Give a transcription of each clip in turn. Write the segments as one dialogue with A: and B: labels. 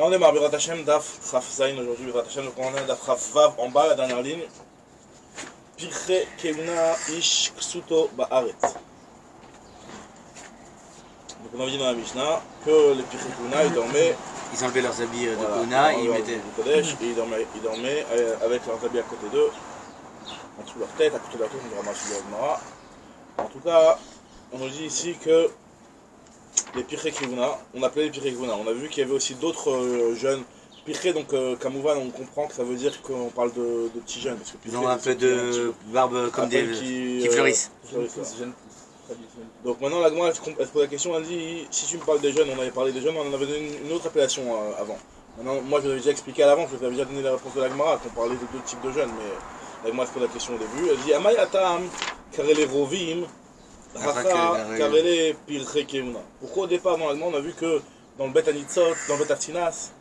A: Là on démarre Birat Hashem, Daf Chaf Zain aujourd'hui, Birat Hashem, donc on a Daf Chaf Vav en bas, la dernière ligne. Pirche Keuna Ish Ksuto Ba'aretz. Donc on avait dit dans la Mishnah que les Pirche Keuna ils dormaient.
B: Ils enlevaient leurs habits de
A: Voilà,
B: Keuna et ils mettaient.
A: Kodesh, et ils dormaient avec leurs habits à côté d'eux, en dessous de leur tête, à côté de leur tête, on dira Mashu Gemara. En tout cas, on nous dit ici que les Pirche Keuna, on appelait les Pirche Keuna. On a vu qu'il y avait aussi d'autres jeunes. Pirche, donc Kamouvan, on comprend que ça veut dire qu'on parle de petits jeunes. Parce que
B: Ils ont un peu de barbe comme des qui fleurissent.
A: Donc maintenant, la Gemara elle se pose la question, elle dit si tu me parles des jeunes, on avait parlé des jeunes, on en avait donné une autre appellation avant. Maintenant, moi je vous avais déjà expliqué à l'avant, je vous avais déjà donné la réponse de la Gemara, qu'on parlait de deux types de jeunes, mais la Gemara se pose la question au début. Elle dit Amay Atam, Karele Rovim, Racha, Karele Pirche Keuna. Pourquoi au départ, dans la Gemara, on a vu que dans le Bet Anitzot, dans le Bet Aftinas,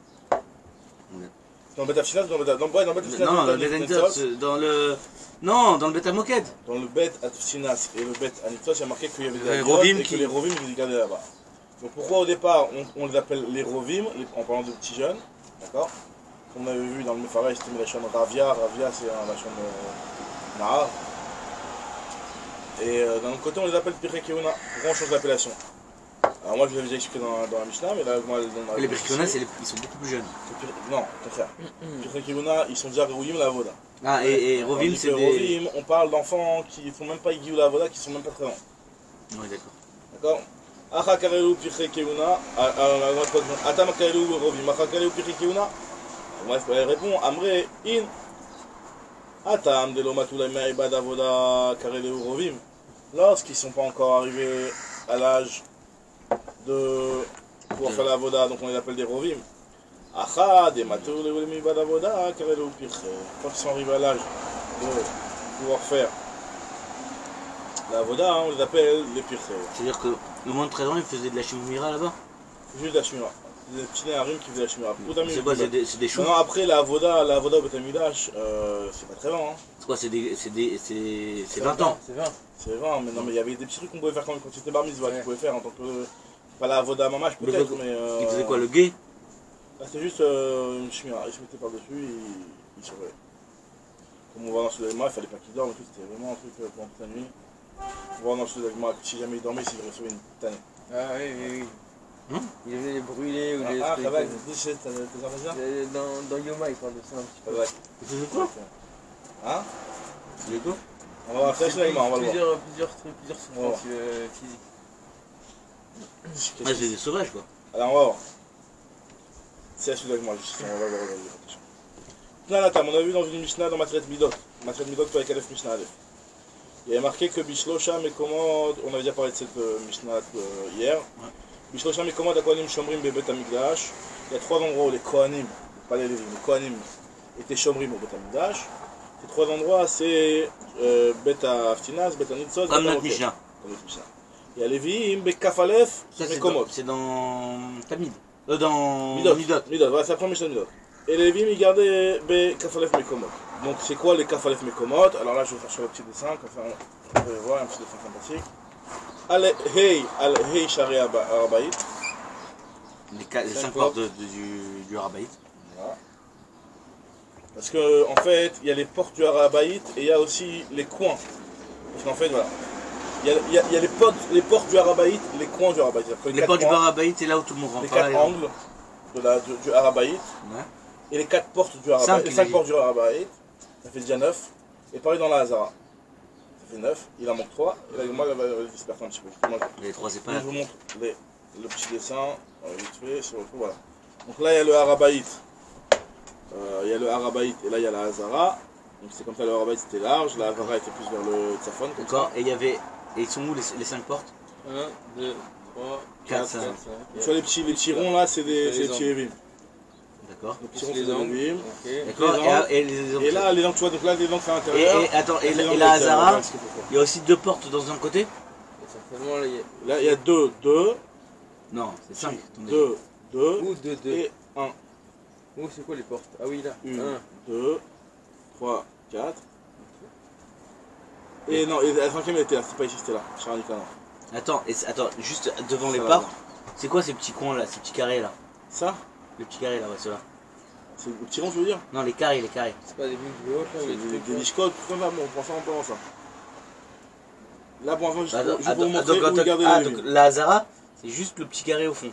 A: dans le Bet Aftinas, dans le Bet Aftinas,
B: non, dans le Bet Anitzot, dans le Bet Amoked.
A: Dans le Bet Aftinas et le Bet Anitzot, il y a marqué qu'il y avait des
B: Rovim
A: et que les Rovim ils gardaient là-bas. Donc pourquoi au départ on les appelle les Rovim, en parlant de petits jeunes, d'accord? On avait vu dans le Mefarech, c'était la chaîne Ravia, c'est la chaîne Nahar. Et d'un autre côté on les appelle Pirche Keuna. Pourquoi on change l'appellation? Alors moi je l'avais déjà expliqué dans la Mishnah, mais là moi
B: les Pirche Keuna ils sont beaucoup plus jeunes.
A: Non, au contraire. Pirche Keuna ils sont déjà Rouim la Avoda.
B: Ah et Rovim c'est des...
A: Rovim, on parle d'enfants qui ne sont même pas Iguiou la Avoda, qui sont même pas très longs.
B: Oui d'accord.
A: D'accord? Acha Karelu Pirche Keuna, Atam Karelu Rovim, Acha Karelu Pirche Keuna. Bref, elle répond Amre in Atam de l'Omatula Me'ibad Avoda Karelu Rovim. Lorsqu'ils ne sont pas encore arrivés à l'âge de pouvoir faire la Avoda, donc on les appelle des Rovim. Acha de Matula Me'ibad Avoda Karelu Pirche. Quand ils sont arrivés à l'âge de pouvoir faire la Avoda, on les appelle les Pirche.
B: C'est-à-dire que le moins de 13 ans, ils faisaient de la Shemira là-bas?
A: Juste de la Shemira. Des petits Néharim qui faisaient la Shemira.
B: C'est quoi? C'est des choux?
A: Non, après la Avoda au Beth Amidash, c'est pas très long. Hein.
B: C'est quoi? C'est 20 ans?
A: C'est 20. C'est 20, mais non, mais il y avait des petits trucs qu'on pouvait faire quand tu étais bar mitzvah, tu pouvais faire en tant que. Pas la Avoda Mamash peut-être, mais.
B: Ils faisaient quoi? Le gay?
A: C'est juste une Shemira. Ils se mettaient par-dessus et ils surveillaient. Comme on va dans le Sud-Agma, il fallait pas qu'ils dorment et tout, c'était vraiment un truc pendant toute la nuit. On va dans le Sud-Agma, si jamais ils dormaient, s'ils recevaient une tannée.
C: Ah oui. Il venait les brûler ou les.
A: Ah, ça va, t'es
C: dans Yoma, il parle de ça un petit peu.
B: Ils faisaient quoi?
A: Hein?
B: Ils faisaient quoi?
A: On va voir ça, on va le voir.
C: Plusieurs souffrances physiques.
B: Ah, c'est des sauvages quoi.
A: Alors on va voir. C'est la suite avec moi, juste, on va voir aujourd'hui. Là, on a vu dans une Mishnah dans Matret Midot. Matret Midot, toi avec Aleph Mishnah Aleph. Il y a marqué que Bishlosha Mekomod, on avait déjà parlé de cette Mishnah hier. Bishlosha Mekomod, Kohanim Shomrim Bebet Amigdash. Il y a trois endroits où les Kohanim, pas les Lévim, les Kohanim étaient Shomrim au Bet Amigdash. Ces trois endroits, c'est Bet Aftinas, Bet Anitzot,
B: comme notre Mishnah.
A: Il y a Lévim, Bet Kafalef, Mekomod.
B: C'est dans Tamid. Dans
A: Midot.
B: Midot.
A: Midot, voilà, c'est la première Mishnah Midot. Et les Lévim, ils gardaient Bet Kafalef Mekomod. Donc c'est quoi les Kafalef Mekomod? Alors là, je vais faire sur le petit dessin, comme ça on peut voir un petit dessin sympathique. Al-Hei Shari Arabaït.
B: Les 5 portes du Arabaït.
A: Voilà. Parce que en fait, il y a les portes du Arabaït et il y a aussi les coins. Parce qu'en fait, voilà. Il y a les portes du Arabaït, les coins du Arabaït.
B: Les portes du Arabaït, c'est là où tout le monde rentre.
A: Les 4 angles du Arabaït.
B: Ouais.
A: Et les 4 portes du Arabaït. Les 5 portes du Arabaït. Ça fait déjà 9. Et pareil dans la Hazara. Ça fait 9. Il en manque 3. Et là, moi, elle va disperser un petit peu.
B: Les 3 c'est pas.
A: Je vous montre le petit dessin. Vite fait, sur le coup, voilà. Donc là, il y a le Arabaït. Il y a le Arabaït et là, il y a la Hazara. Donc c'est comme ça, le Arabaït c'était large. La Hazara était plus vers le Tzafon.
B: D'accord. Et il y avait. Et ils sont où les 5 portes?
C: 1, 2, 3,
B: 4,
C: 5.
A: Tu vois les petits ronds là, c'est des petits Lévim.
B: D'accord.
A: Les petits ronds, c'est des Lévim.
B: D'accord.
A: Et là, les dents, tu vois, donc là, les dents c'est à l'intérieur.
B: Et attends, et la Hazara, il y a aussi 2 portes dans un côté?
A: Là, il y a 2.
B: Non, c'est 5.
A: 2.
C: Ou 2, 2.
A: Et 1.
C: Ou c'est quoi les portes? Ah oui, là.
A: 1, 2, 3, 4. Et non, et la cinquième elle était là, c'est pas ici, c'était là. Charnica, non.
B: Attends, juste devant les portes, c'est quoi ces petits coins là, ces petits carrés là?
A: Ça?
B: Le petit carré là, ouais, ceux-là.
A: C'est le petit rond, je veux dire.
B: Non, les carrés, les carrés.
C: C'est pas des boucles de haut là ou
A: C'est
C: des
A: des
C: trucs.
A: lishkotes, tout comme ça, bon, on prend ça, on prend ça. Là, pour l'instant,
B: Bah,
A: juste pour vous montrer où garder les
B: donc la Hazara, c'est juste le petit carré au fond.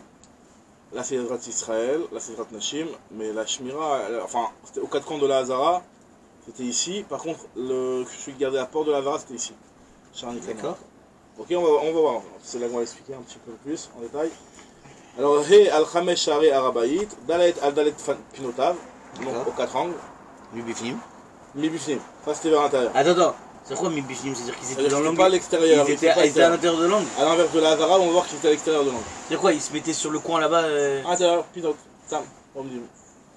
A: Là, c'est Ezrat Israël, là, c'est Ezrat Nashim, mais la Shmira, enfin, c'était aux 4 coins de la Hazara, c'était ici. Par contre, celui qui gardait la porte de la Hazara, c'était ici.
B: D'accord.
A: Ok, on va voir. C'est là qu'on va expliquer un petit peu plus en détail. Alors, He al-Khamesh Shari Arabaït, Dalet al-Dalet Pinotav, donc aux 4 angles.
B: Mibifnim.
A: Mi-Bifnim, ça c'était vers l'intérieur.
B: Attends. C'est quoi Mibifnim? C'est-à-dire qu'ils étaient dans
A: C'était
B: l'angle.
A: pas à l'extérieur.
B: Ils étaient à l'intérieur de l'angle.
A: À l'inverse de la Hazara, on va voir qu'ils étaient à l'extérieur de l'angle.
B: C'est quoi? Ils se mettaient sur le coin là-bas.
A: À l'intérieur, Pinot, Sam, on me dit.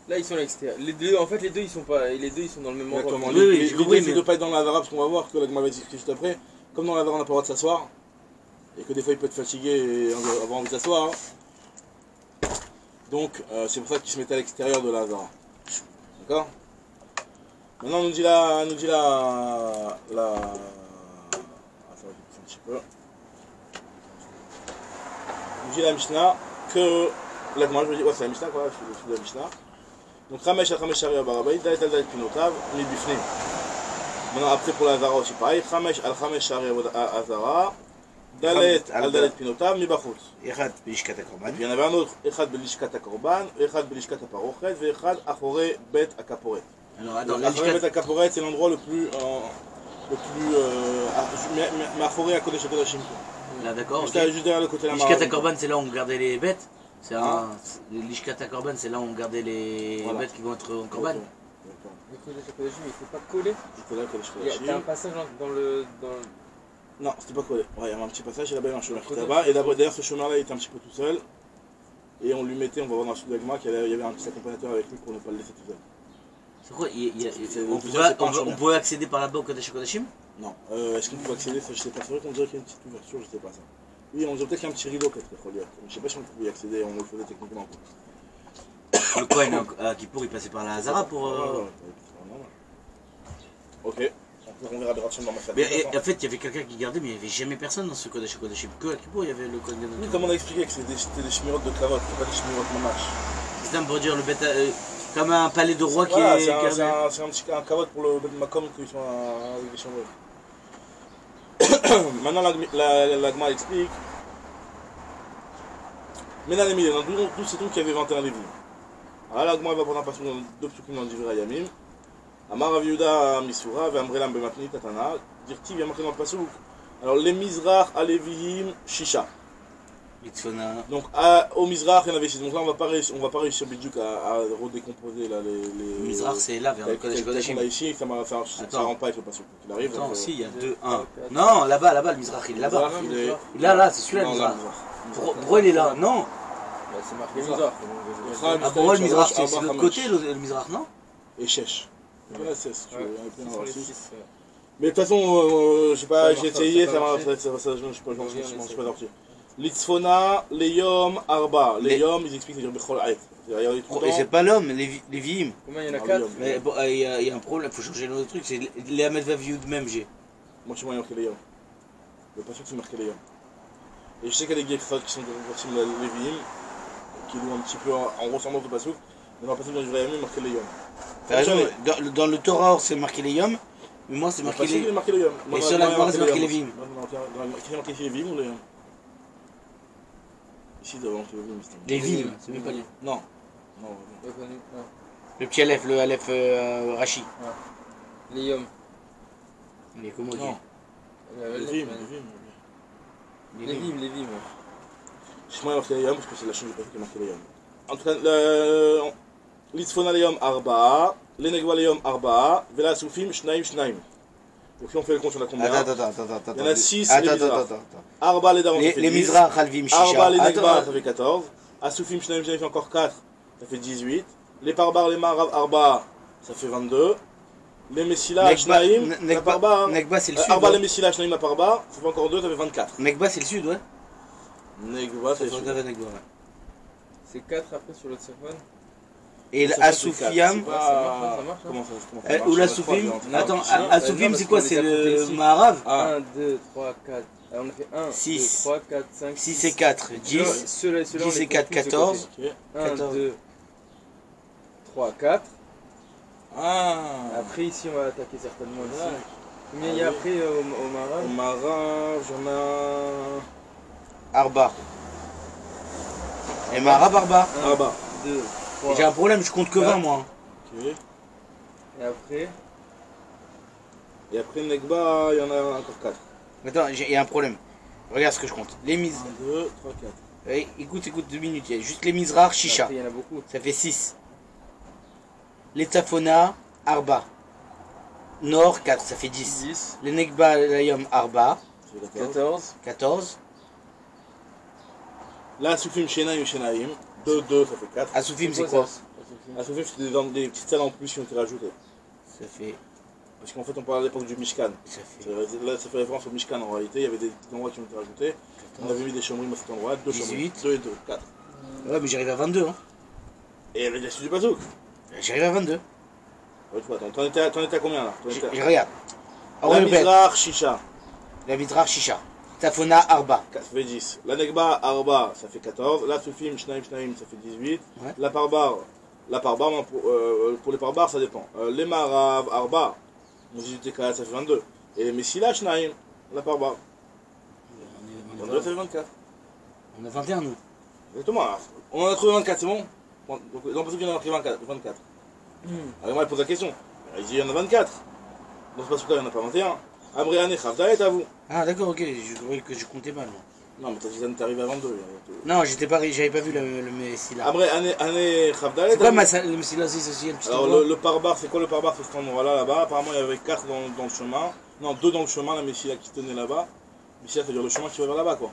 C: Là ils sont à l'extérieur. Les deux, en fait les deux ils sont pas. Les deux ils sont dans le même endroit.
A: Exactement.
B: Oui,
A: L'idée
B: j'ai compris,
A: c'est
B: mais-
A: de ne pas être dans la Hazara, parce qu'on va voir que la Gemara va expliquer juste après. Comme dans la Hazara, on n'a pas le droit de s'asseoir. Et que des fois il peut être fatigué et avoir envie de s'asseoir. Donc c'est pour ça qu'ils se mettaient à l'extérieur de la Hazara. D'accord. Maintenant on nous dit la. Attends, je vais pousser un petit peu. On nous dit la Mishnah que. La Gemara, je veux dire, ouais, c'est la Mishnah quoi, je suis de la Mishnah. Donc Ramesh al-Khamesh Shari Barabay, Dalet al-Dalet Pinotav, Mi-Bifnim. Maintenant après pour la Hazara aussi pareil, Ramesh al-Khamesh Shari Hazara, Dalet al-Dalet Pinotav, Mi-Bachut.
B: Echad Bishkat Korban.
A: Il y en avait un autre, Echad Belishkat HaKorban, Echad Belishkat HaParochet, Echad Achore Bet HaKaporet.
B: Alors attends,
A: Donc
B: la
A: Achore Bet
B: Bishkat.
A: HaKaporet c'est l'endroit le plus mais Achore à Kodesh HaKodashim.
B: Là d'accord.
A: Juste derrière le côté de la
B: L'Ishkat Korban, c'est là où on gardait les bêtes. C'est
A: Ah.
B: L'Ishkat Korban, c'est là où on gardait les
A: Voilà.
B: bêtes qui vont être en Korban.
C: Le Kodesh HaKodashim, il faut pas coller.
A: J'étais là, Kodesh
C: T'as un
A: HaKodashim.
C: passage dans le.
A: Non, c'était pas collé. Ouais, il y avait un petit passage et là-bas il y avait un chemin qui était là-bas. Et d'ailleurs ce chemin-là il était un petit peu tout seul. Et on lui mettait, on va voir dans le sud d'Agma qu'il y avait un petit accompagnateur avec lui pour ne pas le laisser tout seul.
B: C'est quoi
A: On pouvait-
B: on pouvait accéder par là-bas au Kodesh Kodashim?
A: Non. Est-ce qu'on peut accéder? Ça, je sais pas. C'est vrai qu'on dirait qu'il y a une petite ouverture, je sais pas ça. Oui, on dirait peut-être qu'il y a un petit rideau peut-être. Je sais pas si on pouvait y accéder, on le faisait techniquement.
B: Le Kohen à Kippour, il passait par la Hazara pour.
A: Ok. On verra de Rachel dans ma
B: Mais
A: famille.
B: en fait, il y avait quelqu'un qui gardait, mais il n'y avait jamais personne dans ce Kodesh Kodashim. Que à Kippour, il y avait le Kohen
A: Oui,
B: Gadol.
A: comme on a expliqué que c'était des chemirotes de cravotte, pas des chemirotes mamache.
B: C'est ça pour dire le bête. Comme un palais de roi qui
A: Voilà,
B: est.
A: c'est un petit cravotte pour le Macom qu'ils sont avec des chemirotes. Maintenant, la Gma explique. Maintenant, les milliers, d'où c'est tout qui avait 21 lévis. Alors, la Gma va prendre un passage dans deux psukim dans Divrei Yamim. Amar Rav Yehuda Misura, Ve'amrelam Bematni Tatana, Dirti vient marquer dans le passage. Alors, les Mizrach, Alevihim, Shisha.
B: Mitzvona.
A: Donc, au Mizrach, il y en avait 6. Donc là, on va pas réussir Bidjouk à redécomposer là, les.
B: Mizrach, c'est là, vers le Kodesh Kodashim.
A: On a ici, ça rentre pas avec le passage. Il arrive.
B: Attends,
A: donc,
B: si, il y a 2, 1. Non, là-bas, le Mizrach, il est là-bas.
A: Mizrach, il est.
B: Il est là, c'est celui-là, le
A: Non,
B: Mizrach.
A: Mizrach.
B: Pourquoi il est là? Non.
C: Bah, c'est marqué
A: Mizrach.
C: Mizrach.
B: Ah, pour moi, le Mizrach, c'est de l'autre côté, le Mizrach, non?
A: Et Shesh. Voilà, c'est si tu veux.
C: Ouais,
A: Il y en a
C: ce sont
A: plein,
C: les
A: six.
C: 6.
A: Mais de toute façon, je sais pas,
C: Ça
A: j'ai
C: marche pas,
A: essayé,
C: ça
A: ça
C: va
A: m'a.
C: marcher.
A: Je suis pas sorti. Litzfona, Leyom, Arba. Leyom, ils expliquent, c'est-à-dire Bechol Aet. Il y a tout le
B: Et
A: temps.
B: c'est pas l'homme, les Vihim.
C: Combien il y en a
A: Ah,
C: 4?
A: oui,
B: Mais bon, il y a un problème, il faut changer notre truc, c'est les Ahmed Vaviud même, j'ai.
A: Moi, chez moi, il y a marqué Leyom. Le passage, c'est marqué Leyom. Et je sais qu'il y a des Gekhot qui sont comme les Vihim, qui louent un petit peu en ressemblance au passage. Mais dans le passage, dans le vrai Yamim, marqué Leyom.
B: T'as raison, dans le Torah, c'est marqué les Yom, mais moi, c'est marqué
A: Il
B: les.
A: est marqué Leyom.
B: Et sur la Gemara, c'est marqué les Vihim.
A: C'est marqué ici les Vihim ou Leyom? Ici, devant, c'est les Vihim.
B: Les Vihim, c'est même pas les.
A: Non. Non.
B: Le petit Aleph, le Aleph Rashi.
C: Les Yom.
B: Il est comment
A: Non. Les Vihim.
C: Les Vim, les Vim.
A: Chez moi, il y a marqué Leyom parce que c'est la chaîne du passage qui est marqué Leyom. En tout cas, Litzfona Leyom Arba, Lenegwa Leyom Arba, Vela Soufim Shnaim Shnaim. Donc si on fait le compte sur la combien?
B: Attends.
A: Il y en a 6 les
B: Attends.
A: Mizrach. Arba les Daron, ça fait
B: Les
A: 10.
B: Mizrach, Halvim, Shisha.
A: Arba les Negba,
B: Attends,
A: ça fait 14. Asoufim Shnaim Shnaim fait encore 4, ça fait 18. Les Parbar, les Marav Arba, ça fait 22. Les Messila, Shnaim, la Parba.
B: Negba, c'est le sud.
A: Arba,
B: ouais.
A: les Messila, Shnaim, la Parba, ça fait encore 2, ça fait 24.
B: Negba, c'est le sud, ouais.
A: Negba, c'est
B: Ça
A: sûr.
B: fait Negba, ouais.
C: C'est 4 après sur l'autre Safwan.
B: Et
A: Ça,
B: l'Asoufiam.
A: c'est
C: ça marche, hein.
A: Comment ça marche?
B: Ou l'Asoufim. Attends,
C: Non,
B: Asoufim,
C: parce
B: c'est quoi?
C: qu'on
B: C'est
C: les a comptés
B: le
C: ici.
B: Maharav.
C: 1, 2, 3, 4. On a fait 1, 2,
B: 6.
C: 3, 4, 5,
B: 6 et 4, 10.
C: Ceux-là,
B: 10 et 4, 14.
C: 1, 2, 3, 4.
A: Ah.
C: Après, ici, on va attaquer certainement ici.
A: Ouais.
C: Combien il y a après au Marin?
A: Au Marin, j'en ai...
B: Arba. Et Marab, Arba.
A: Ah bah.
C: 2,
B: Et
C: 3.
B: j'ai un problème, je compte que 20 moi.
A: Ok.
C: Et après?
A: Et après Negba, il y en a encore 4.
B: Attends, il y a un problème. Regarde ce que je compte. Les mises.
A: 1, 2, 3, 4.
B: Écoute, 2 minutes. Il y a juste les mises rares, chicha.
C: Après, il y en a beaucoup.
B: Ça fait 6. Les Tafona, Arba. Nord, 4, ça fait 10.
C: 10,
B: Les Nekba, Layom, Arba.
A: Ça fait 14.
C: 14.
B: 14.
A: Là, Soufim Shenaim Shenaim. 2, 2, ça fait 4.
B: Assoufim, c'est quoi?
C: ça
A: Ah, Soufim, c'est des petites salles en plus qui ont été rajoutées.
B: Ça fait.
A: Parce qu'en fait, on parle à l'époque du Mishkan.
B: Ça fait.
A: Là, ça fait référence au Mishkan en réalité. Il y avait des petits endroits qui ont été rajoutés. On avait mis des chambres à cet endroit. 2 chambres.
B: 18.
A: 2 et 2, 4.
B: Ouais, mais j'arrive à 22. Hein.
A: Et il y a du bazouk.
B: J'arrive à 22.
A: Ouais, tu vois, t'en étais à combien là?
B: Regarde.
A: La
B: Répète.
A: Mizrach, Shisha.
B: La Vidrar, Chicha. Tafona, Arba.
A: Ça fait 10. La Negba, Arba, ça fait 14. La Soufim, Shnaim, Shnaim, ça fait 18.
B: Ouais.
A: La Parbar, non, pour les Parbars, ça dépend. Les Marav, Arba, 18 ça fait 22. Et les Messila, Shnaim, la Parbar. 22, ça fait 24.
B: On a 21, nous.
A: Exactement. On en a trouvé 24, c'est bon? Donc, parce qu'il y en a marqué 24. Alors, moi, il pose la question. Il dit il y en a 24. Donc, c'est parce que là, il n'y en a pas 21. Abriane, Khavda, est à vous.
B: Ah, d'accord, ok. Je croyais que je comptais mal. Moi.
A: Non, mais t'as dit que t'es arrivé à 22.
B: Non, j'avais pas vu le Messila.
A: Après, année Khavda,
B: C'est quoi le Messila? C'est aussi un petit
A: Alors
B: endroit.
A: le pare-bar, c'est quoi le pare-bar? C'est cet endroit-là, là-bas. Apparemment, il y avait 4 dans le chemin. Non, 2 dans le chemin, la Messila qui se tenait là-bas. Messila, c'est-à-dire le chemin qui va vers là-bas, quoi.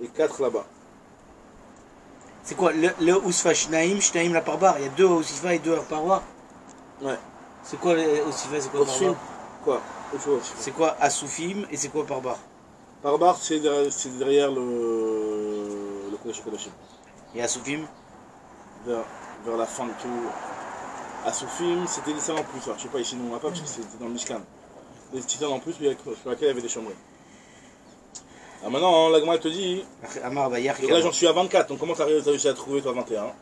A: Et 4 là-bas.
B: C'est quoi le Ousfa Shnaim, Shnaim la Parbar? Il y a 2 Ousfa et 2 Parbar.
A: Ouais.
B: C'est quoi le Ousfa, c'est quoi
A: Oufim.
B: Parbar?
A: Quoi? Autre chose.
B: C'est quoi Assoufim et c'est quoi Parbar?
A: Pare-bar, c'est derrière le Kodesh Kodashim.
B: Et Assoufim?
A: Vers la fin de tout. À Soufim, c'était des salles en plus. Alors, je sais pas, ici, nous, on n'a pas, parce que c'était dans le Mishkan. Des petites salles en plus, sur lesquelles il y avait des chambres. Alors maintenant, la Gemara te dit.
B: Amar Bayer.
A: Donc là, j'en suis à 24. Donc comment t'as réussi à trouver, toi, 21?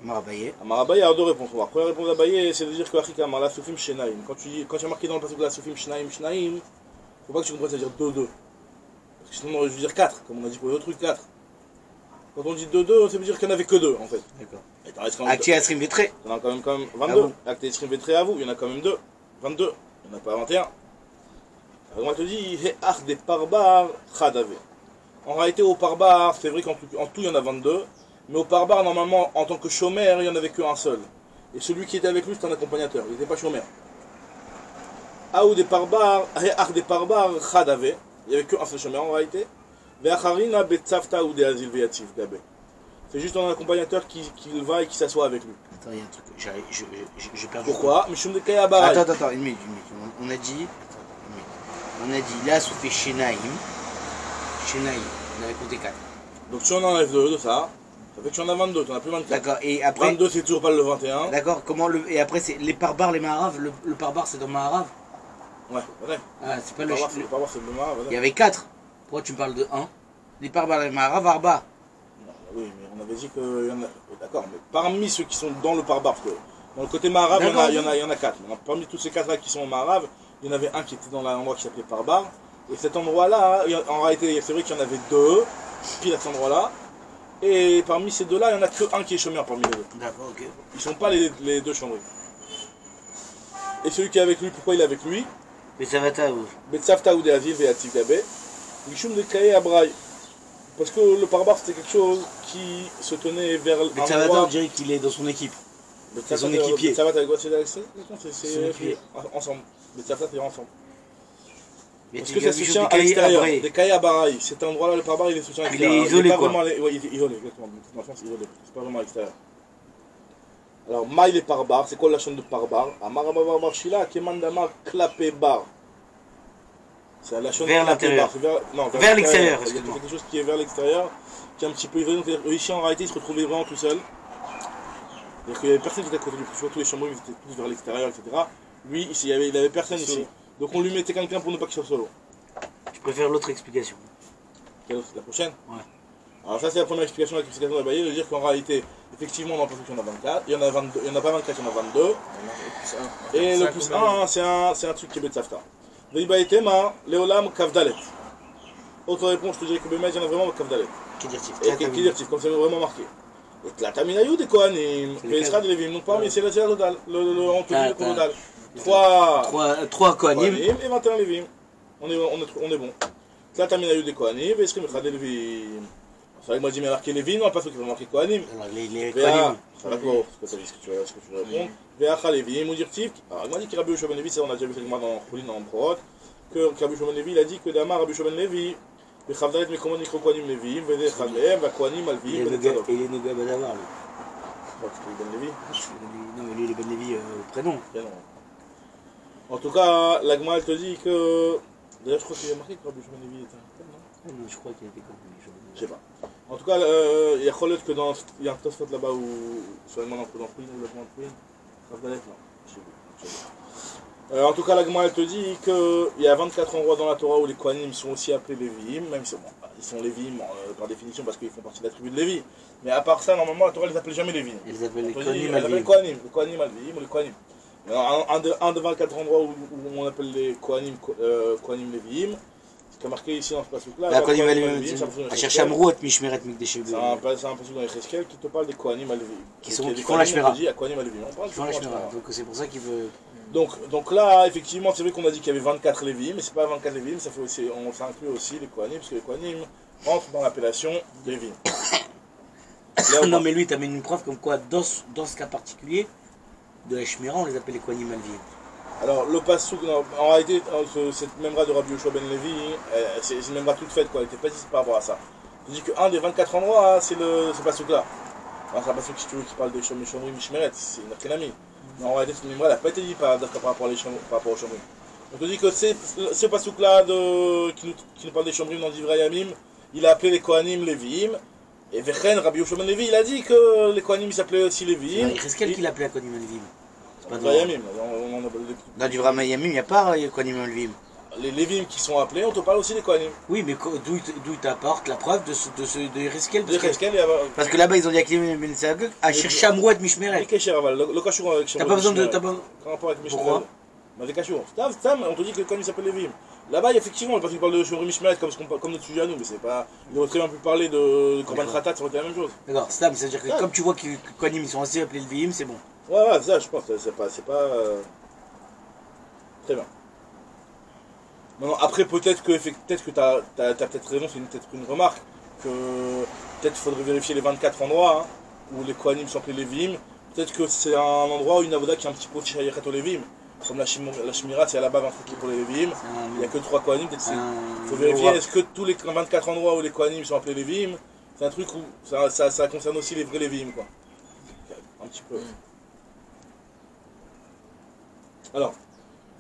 B: Amar Bayer.
A: Amar Abaye, il y a 2 réponses. La première réponse d'Abaye, c'est de dire que Achika Amar la Soufim Shenaim. Quand tu as marqué dans le passage de la Soufim Shenaim, Shenaim, faut pas que tu comprennes, ça veut dire 2-2. Parce que sinon, on aurait dû dire 4, comme on a dit pour les autres trucs, 4. Quand on dit 2-2, ça veut dire qu'il n'y en avait que 2, en fait.
B: D'accord.
A: Et t'en restes quand même.
B: Acti Asrim Vetré.
A: Il y en a quand même 22.
B: Ah bon?
A: Acte Esrim Vetré à vous, il y en a quand même 2. 22. Il n'y en a pas 21. Alors on te dit, He'ach des Parbar Khadave. En réalité, au Parbar, c'est vrai qu'en tout, il y en a 22. Mais au Parbar, normalement, en tant que chômeur, il n'y en avait qu'un seul. Et celui qui était avec lui, c'était un accompagnateur. Il n'était pas chômeur. Aou des Parbar, He'ach des Parbar Khadave. Il n'y avait qu'un seul chômeur en réalité. Ve'acharina betzavta ou de Azil ve'yativ gabe. C'est juste un accompagnateur qui va et qui s'assoit avec lui.
B: Attends, il y a un truc. J'ai perdu.
A: Pourquoi? Mishum de Kayabarai.
B: Attends, une minute. On a dit. On a dit là, ça fait Shenaim. Shenaim. On avait compté 4.
A: Donc tu en enlèves 2 de ça. Ça fait que tu en as 22, tu n'en as plus 24.
B: D'accord, et après.
A: 22, c'est toujours pas le 21.
B: D'accord, comment le. Et après, c'est les Parbar, les Maharav. Le Parbar, c'est dans Maharav.
A: Ouais, vrai.
B: Ah, c'est pas
A: Le
B: le.
A: Parbar, c'est le Mara,
B: Il y
A: vrai.
B: avait 4. Pourquoi tu me parles de 1? Les Parbar, les Maharav, Arba.
A: Non, oui, mais on avait dit que. Y en a... D'accord, mais parmi ceux qui sont dans le Parbar, parce que dans le côté Maharav, il y en a 4. Parmi tous ces 4-là qui sont au Maharav, il y en avait un qui était dans l'endroit qui s'appelait Parbar. Et cet endroit-là, en réalité, c'est vrai qu'il y en avait 2, pile à cet endroit-là. Et parmi ces 2-là, il n'y en a que un qui est chômeur parmi les deux.
B: D'accord, ok.
A: Ils ne sont pas les 2 chambres. Et celui qui est avec lui, pourquoi il est avec lui?
B: Mais ça va ta où?
A: Betsavta ou de Azil ve'yativ gabe. Mishum de Kaye Abraï. Parce que le Parbar, c'était quelque chose qui se tenait vers
B: Mais ça va ta, on dirait qu'il est dans son équipe. C'est son équipier.
A: Betsavta, c'est
B: Son équipier.
A: ensemble. Betsavta, c'est ensemble.
B: Mais
A: Parce
B: tu
A: que
B: dis
A: ça se tient à l'extérieur. Des Kaye Abraï. Cet endroit-là, le Parbar, il est soutenu à
B: Il
A: l'extérieur.
B: est isolé,
A: pas
B: quoi.
A: Vraiment, ouais, il est isolé, exactement. Dans le sens isolé. C'est pas vraiment à l'extérieur. Alors, Maï les Parbar, c'est quoi la chaîne de Parbar? Amarababar Shila, Kemandamar Klapé Bar. C'est la chaîne
B: Vers l'intérieur. Vers l'extérieur.
A: Il y a quelque chose qui est vers l'extérieur, qui est un petit peu isolé. Donc, ici, en réalité, il se retrouvait vraiment tout seul. C'est-à-dire qu'il n'y avait personne qui était à côté de lui. Tous les chambres, ils étaient tous vers l'extérieur, etc. Lui, ici, il avait personne ici. Donc, on lui mettait quelqu'un pour ne pas qu'il soit solo.
B: Je préfère l'autre explication.
A: La prochaine?
B: Ouais.
A: Alors ça c'est la première explication de l'explication de Abaye, de dire qu'en réalité, effectivement dans le passage il y en a 24, il y en a 22, il y en a pas 24, il y en a 22. Et le plus 1, c'est un truc qui est Betsafta. Veibaïtema, Léolam Kavdalet. Autre réponse, je te dirais que Bémet, il y en a vraiment Kavdalet.
B: Qui dire-t-il?
A: Et qui dire-il, comme c'est vraiment marqué. Et Tlatamilayou des Kohanim, Veisra de Lévim, donc parmi c'est la totale, on te dit le total.
B: 3 Kohanim
A: et 21 Lévim. On est bon. Tlatamilayou des Kohanim, Veisra de Lévim. C'est vrai que moi je dis, mais marqué Lévim, on n'a pas ce qu'il faut marquer Kohanim.
B: Alors les Kohanim.
A: D'accord, ce que tu veux répondre. Veacha Lévim, ou dire-t-il. Alors il m'a dit que Rabbi Yoshua ben Levi, ça on a déjà vu ça dans Choulin, dans Prorot, que Rabbi Yoshua ben Levi, il a dit que Damar Rabbi Yoshua ben Levi, וחבדלת מקומות נקראו כהנים לוויים, וזה אחד מהם, והכהנים הלוויים בני צדוק.
B: Et les Noga Badamar, lui.
A: Ben Levi.
B: Non, mais lui, il est Ben Levi prénom.
A: Prénom. En tout cas, la Gemara elle te dit que. D'ailleurs, je crois qu'il y a marqué que Rabbi Yoshua ben Levi était un peu, non?
B: Non, je crois qu'il était comme lui.
A: Je sais pas. En tout cas, il y a Cholet que dans. Il y a un Tosfot là-bas où. Sur le monde dans Queen, ou le monde Queen. Khafdalet, non. Je sais pas. En tout cas, la Gemara elle te dit qu'il y a 24 endroits dans la Torah où les Kohanim sont aussi appelés Lévi'im, même si bon, ils sont Lévi'im par définition parce qu'ils font partie de la tribu de Lévi. Mais à part ça, normalement, la Torah ne les appelle jamais Lévi'im.
B: Ils appellent les
A: Kohanim
B: Kohanim
A: les Kohanim Alvi'im ou les Kohanim. Un de 24 endroits où on appelle les Kohanim Lévi'im, ce qui a marqué ici dans ce passage-là.
B: La Kohanim Alvi'im, à chercher Amrou, Mishmeret, Mikdeshev.
A: C'est un passage dans Echeskel qui te parle des Kohanim Alvi'im.
B: Qui font la Shmira.
A: Qui font
B: la Shmira. Donc c'est pour ça qu'il veut.
A: Donc là, effectivement, c'est vrai qu'on a dit qu'il y avait 24 Lévi'im, mais c'est pas 24 Lévi'im, ça fait aussi, on s'inclut aussi les Kohanim, parce que les Kohanim entrent dans l'appellation Lévi'im.
B: Non, mais lui, tu amènes une preuve comme quoi, dans ce cas particulier, de la Shmira, on les appelle les Kohanim Alvi'im.
A: Alors, le Passouk, en réalité, cette memra de Rabbi Yoshua ben Levi, c'est une memra toute faite, quoi, elle était précise par rapport à ça. Je dis qu'un des 24 endroits, c'est ce Passouk-là. C'est un Passouk, si tu veux, qui parle des Shomri Mishmeret, c'est une Arkenami. Mais en réalité, cette memra, elle n'a pas été dit par rapport aux Shomri. On te dit que ce Passouk-là qui nous parle des Shomri dans Divrei Yamim, il a appelé les Kohanim Lévi'im. Et Vechen, Rabbi Yoshua ben Levi, il a dit que les Kohanim s'appelaient aussi Lévi'im.
B: Il reste quel qu'il appelait la Kohanim Alvi'im?
A: Dans Divrei Yamim.
B: Dans Divrei Yamim, il n'y a pas Kohanim Alvi'im.
A: Les Lévi'im qui sont appelés, on te parle aussi des Kohanim.
B: Oui, mais d'où il t'apporte la preuve de Yereskel? Parce que là-bas, ils ont dit à Klim Ben Saguk, à chercher Amrouat Mishmeret.
A: Le Kachur avec
B: T'as pas besoin de.
A: Pourquoi? Le Kachur. On te dit que les Kohanim s'appellent Lévi'im. Là-bas, effectivement, parce qu'il parle de Shomri Mishmeret comme notre sujet à nous, mais c'est pas. Il aurait très bien pu parler de Korban Khatat, ça aurait été la même chose.
B: D'accord, Stam, c'est-à-dire que comme tu vois que les Kohanim ils sont assez appelés Lévi'im, c'est bon.
A: Ouais, ça, je pense, c'est pas. Très bien. Maintenant, après, peut-être que t'as peut-être raison, c'est peut-être une remarque, que peut-être il faudrait vérifier les 24 endroits où les Kohanim sont appelés Lévi'im. Peut-être que c'est un endroit où une avoda qui est un petit peu aussi Shayachat au Lévi'im. Comme la Shmira, c'est à la base un truc qui est pour les Lévi'im. Il n'y a que 3 Kohanim. Il faut vérifier, est-ce que tous les 24 endroits où les Kohanim sont appelés Lévi'im, c'est un truc où ça concerne aussi les vrais Lévi'im, quoi. Un petit peu. Alors.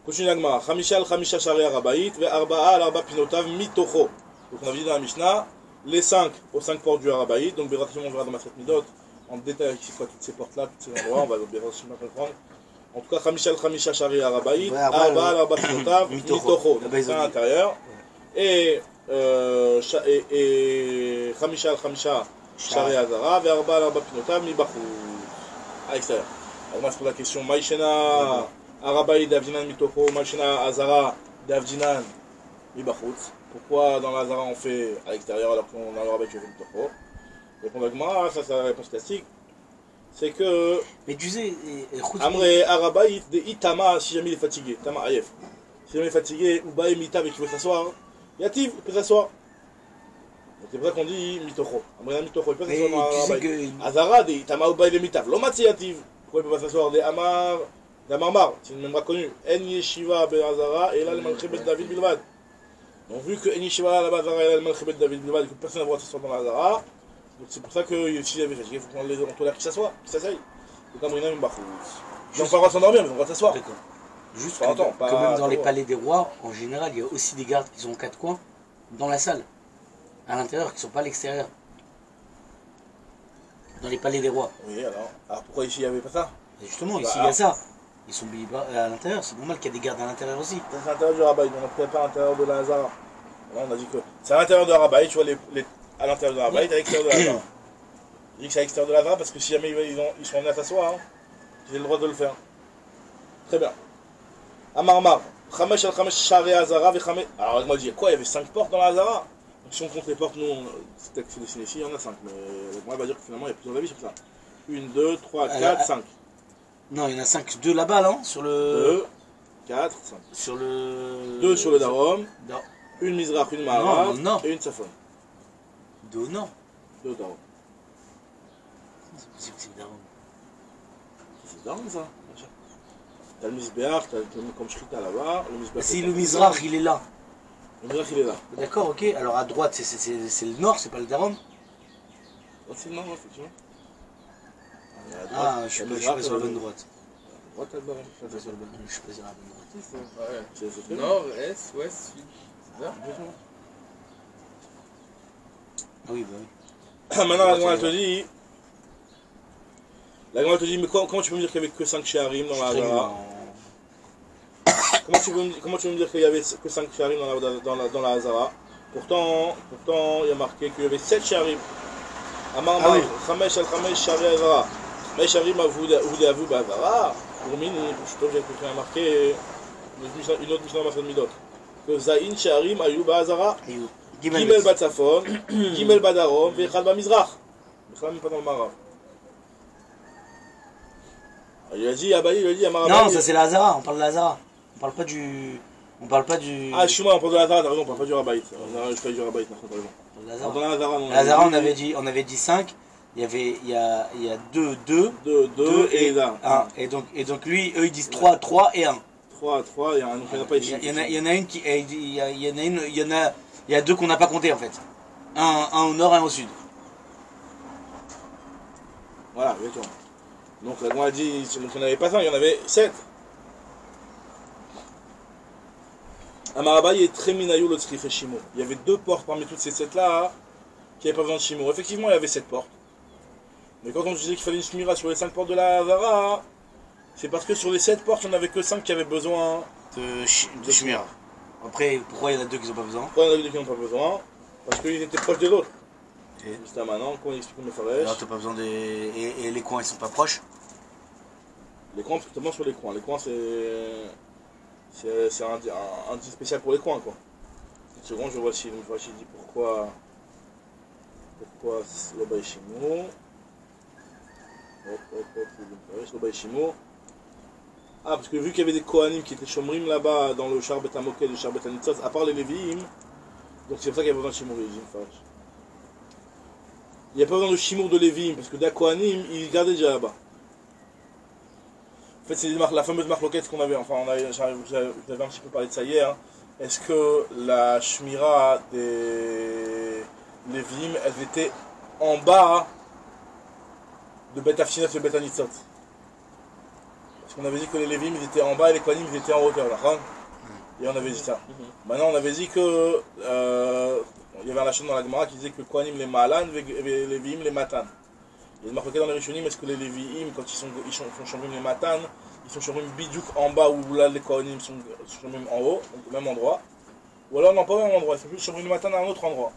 A: Continue l'agma. Chamisha Shari Arabait, ve Arba'a al Arba Pinotav Mitocho. Donc on a vu dans la Mishnah, les 5 aux 5 portes du Arabait. Donc Bératim, on verra dans ma Masret Midot, en détail c'est quoi toutes ces portes-là, tous ces endroits, on va bien comprendre. En tout cas, Chamisha Shari Arabait, Arba'a al Arba Pinotav Mitocho. Donc c'est à l'intérieur. Et Chamisha Shari Azara, ve Arba'a al Arba Pinotav Mibachou. À l'extérieur. Alors moi je pose la question, Maïchena. Arabay d'Avdinan Mitoko, Machina Azara d'Avdinan Mibachutz. Pourquoi dans l'Azara on fait à l'extérieur alors qu'on a l'Arabay qui fait Mitoko? Répondre à Gmara, ça c'est la réponse classique. C'est que.
B: Mais tu sais,
A: Amré Arabay de Itama si jamais il est fatigué. Tama Ayef. Si jamais il est fatigué, ou Bae Mita avec qui veut s'asseoir, Yativ, il peut s'asseoir. C'est vrai qu'on dit Mitoko. Amré Mitoko, il peut s'asseoir dans l'Arabay. Azara de Itama ou Bae Mita. Lomatsi Yativ. Pourquoi il peut pas s'asseoir des Amar? Marmar, c'est une memra connue. En Yeshiva Be'azara et là le Malchibet David Bilvad. Donc vu que En Yeshiva Be'azara et là le Malchibet David Bilvad, que personne n'a le droit de s'asseoir dans l'Azara, c'est pour ça que s'il y avait fatigué, il faut qu'on tolère qu'il s'assoie, qu'il s'asseye. Donc Amrina Mbachou. Ils n'ont pas le droit de s'endormir, mais ils ont le droit de s'asseoir.
B: D'accord. Juste que même dans les palais des rois, en général, il y a aussi des gardes qui sont aux 4 coins, dans la salle, à l'intérieur, qui ne sont pas à l'extérieur. Dans les palais des rois.
A: Oui, alors pourquoi ici il n'y avait pas ça?
B: Justement, ici il y a ça. Ils sont à l'intérieur, c'est normal qu'il y ait des gardes à l'intérieur aussi.
A: C'est à l'intérieur du Rabaï, on ne préfère pas à l'intérieur de la Hazara. Là on a dit que c'est à l'intérieur de Rabaï, tu vois à l'intérieur de la Harbaït, à l'extérieur de la Hazara. Il dit que c'est à l'extérieur de la Hazara parce que si jamais ils sont amenés à s'asseoir, hein, ils ont le droit de le faire. Très bien. Amarmar, Chamesh al Chamesh Share Hazara, Vechamesh. Alors, moi, je dis quoi? Il y avait 5 portes dans la Hazara. Donc, si on compte les portes, nous, c'est peut-être que c'est dessiné ici, il y en a 5. Mais moi, on va dire que finalement, il y a plusieurs avis sur ça. 1, 2, 3, 4, 5.
B: Non, il y en a 5, 2 là-bas, non? Sur le...
A: 2, 4, 5.
B: Sur le...
A: 2 sur le Darom,
B: Non.
A: une Mizrach, une Maharav,
B: non.
A: et une Safon.
B: 2 au nord.
A: 2 Darom.
B: C'est possible que c'est le Darom.
A: C'est Darom, ça. T'as le Mizbeach, t'as comme Shrita là-bas.
B: Si le Mizrach, il est là.
A: Le Mizrach, il est là.
B: D'accord, ok. Alors à droite, c'est le nord, c'est pas le Darom?
A: Oh, c'est le nord, effectivement.
B: Ah, je suis pas sur la bonne droite.
A: À droite, t'as le Darom.
B: Je suis pas sur la bonne droite.
C: Si, c'est
A: C'est très bien.
C: nord, est, ouest, sud. C'est ça?
B: Ah oui, bah oui.
A: Maintenant, la Gemara te dit. La Gemara te dit, mais comment tu peux me dire qu'il n'y avait que 5 Sheharim dans la Hazara? Comment tu peux me dire qu'il n'y avait que 5 Sheharim dans la Hazara? Pourtant, il y a marqué qu'il y avait 7 Sheharim. Amar
B: Ah oui.
A: Chamesh al Chamesh Shari Hazara. Mais Sheharim Avou Bavara. Pour Mini, je trouve que j'ai marqué une autre Mishnah de Midot. Que Zain Sheharim Ayou Hazara. Gimel Batzafon, Gimel Badarom, Vechad Bamizrach. Vechad même pas dans le Marav. Il a dit, Abaye, il a dit, Amarabaye.
B: Non, ça c'est la Hazara, on parle de la Hazara. On parle pas du... On parle pas du...
A: Ah, excuse-moi, on parle de la Hazara, t'as raison, on parle pas du Rabaït. Je fais du Rabaït, t'as raison.
B: On parle de la
A: Dans
B: Hazara.
A: la Hazara,
B: La Hazara, on avait dit 5. Il y a 2
A: et
B: 1. Et donc lui, eux ils disent 3 et 1.
A: 3, il y en a pas ici.
B: Il y en a une qui... Il y a 2 qu'on n'a pas compté en fait. Un au nord et un au sud.
A: Voilà, exactement. Donc, la Gemara a dit, il n'y en avait pas 5, il y en avait 7. Amarabaye et Treminayou le Tzrif et Shimo. Il y avait 2 portes parmi toutes ces 7 là qui n'avaient pas besoin de Shimo. Effectivement, il y avait 7 portes. Mais quand on disait qu'il fallait une Shmira sur les 5 portes de la Hazara, c'est parce que sur les 7 portes, il n'y en avait que 5 qui avaient besoin
B: De Shmira. Après, pourquoi il y en a 2 qui n'ont pas besoin?
A: Pourquoi il y en a 2 qui n'ont pas besoin? Parce qu'ils étaient proches des autres.
B: Et
A: C'était maintenant, comment il explique le
B: alors
A: Mefaresh?
B: t'as pas besoin des... Et les coins ils sont pas proches?
A: Les coins, strictement sur les coins. Les coins, c'est un dit spécial pour les coins, quoi. Une seconde, je vois si dit pourquoi le Baishimo. Le Baishimo. Ah, parce que vu qu'il y avait des Kohanim qui étaient Shomrim là-bas dans le Char Betamoket et le Char Betanitzot, à part les Lévi'im, donc c'est pour ça qu'il y a besoin de Shimour et il n'y a pas besoin de Shimour de Lévi'im, parce que des Kohanim, ils gardaient déjà là-bas. En fait, c'est la fameuse marloquette qu'on avait, enfin, j'avais un petit peu parlé de ça hier. Est-ce que la Shmira des Lévi'im, elles étaient en bas de Bet Afshinat et Bet Anitzot? Parce qu'on avait dit que les Lévi'im, ils étaient en bas et les Kohanim, ils étaient en hauteur, là. Et on avait dit ça. Maintenant, on avait dit que... il y avait un lachon dans la Gemara qui disait que Kohanim les Malan et les Lévi'im les Matan. Il y a une marque dans les Rishonim, est-ce que les Lévi'im, quand ils font Shomrim les Matan, ils sont Shomrim Bidjouk en bas ou là les Kohanim sont Shomrim en haut, donc au même endroit. Ou alors non, pas au même endroit, ils sont plus Shomrim les Matan à un autre endroit.